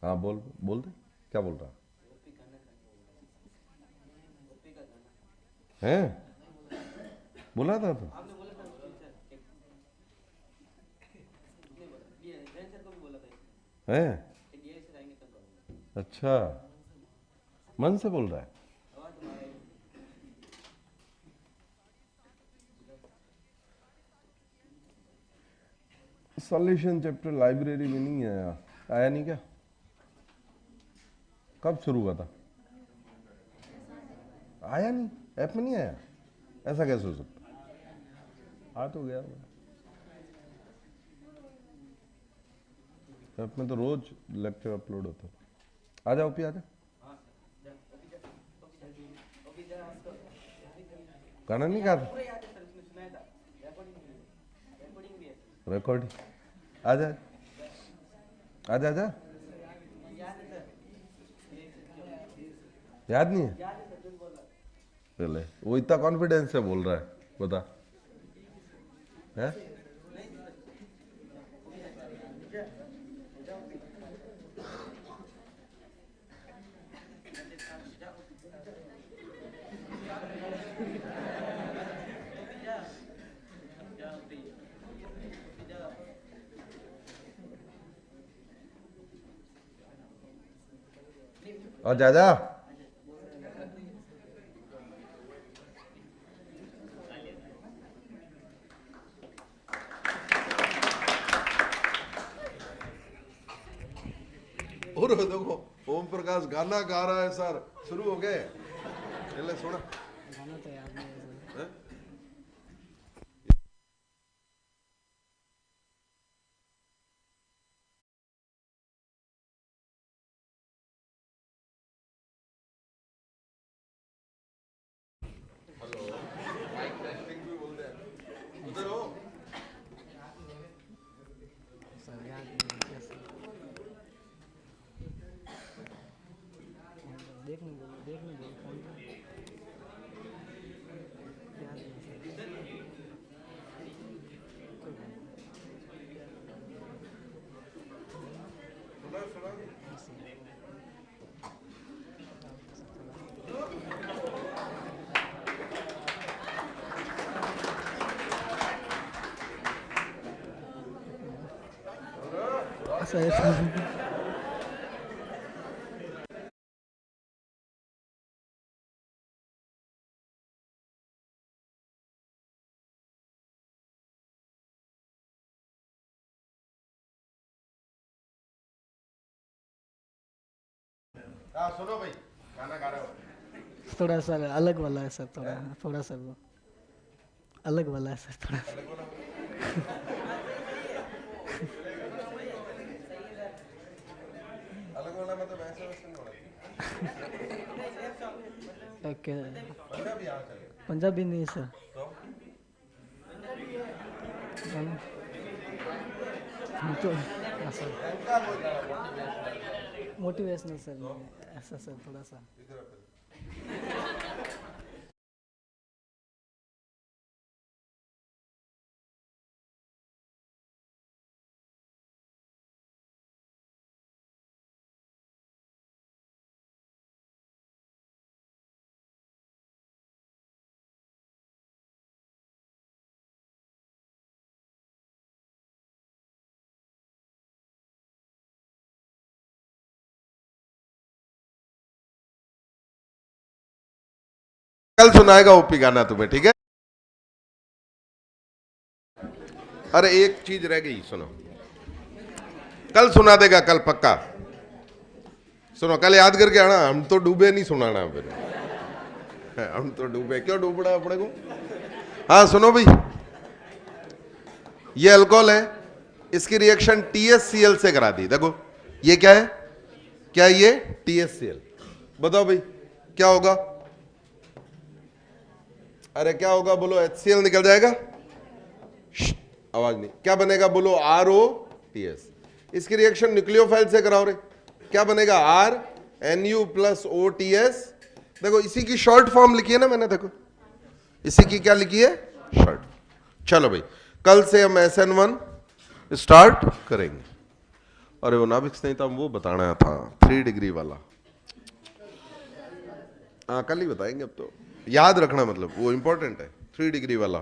हाँ बोल, बोल दे। क्या बोल रहा है? बोला था तो है। अच्छा, मन से बोल रहा है। सॉल्यूशन चैप्टर लाइब्रेरी में नहीं आया? आया नहीं क्या? कब शुरू हुआ था? आया नहीं, ऐप में नहीं आया? ऐसा कैसे हो सकता? आ तो गया। ऐप में तो रोज लेक्चर अपलोड होता है। आ जाओ पी, आ जाओ। गाना नहीं गा? रिकॉर्डिंग आ जा, आ जा, जा। याद नहीं है? पहले वो इतना कॉन्फिडेंस से बोल रहा है, बता है? और जा जा। और देखो ओम प्रकाश गाना गा रहा है सर, शुरू हो गए। पहले सुना गाना तो याद नहीं है। शायद। हाँ सुनो भाई, खाना खा रहे हो? थोड़ा सा अलग वाला है सर, थोड़ा थोड़ा सा वो अलग वाला है सर, थोड़ा सा। अलग वाला मतलब ऐसे वैसे नहीं होना चाहिए। ओके, पंजाबी यहाँ चले पंजाबी नहीं सर, तो हम तो हाँ सर, इनका कोई गाना मोटिवेशनल मोटिवेशनल सर नहीं, ऐसा सर थोड़ा सा। इधर पे। कल सुनाएगा ओपी गाना तुम्हें, ठीक है? अरे एक चीज रह गई, सुनो, कल सुना देगा, कल पक्का सुनो, कल याद करके आना, हम तो डूबे नहीं सुनाना फिर। हम तो डूबे, क्यों डूबना अपने को? हाँ सुनो भाई, ये अल्कोहल है, इसकी रिएक्शन THCl से करा दी, देखो ये क्या है, क्या है ये? THCl। बताओ भाई क्या होगा? अरे क्या होगा बोलो? HCl निकल जाएगा, आवाज नहीं, क्या बनेगा बोलो? ROTS। इसकी रिएक्शन न्यूक्लियोफाइल से कराओ रे, क्या बनेगा? RNU+OTS। देखो इसी की शॉर्ट फॉर्म लिखी है ना मैंने, देखो इसी की क्या लिखी है? शॉर्ट। चलो भाई, कल से हम SN1 स्टार्ट करेंगे। अरे वो नाभिक स्नेहिता वो बताना था 3 डिग्री वाला, हाँ कल ही बताएंगे, अब तो याद रखना, मतलब वो इंपॉर्टेंट है 3 डिग्री वाला।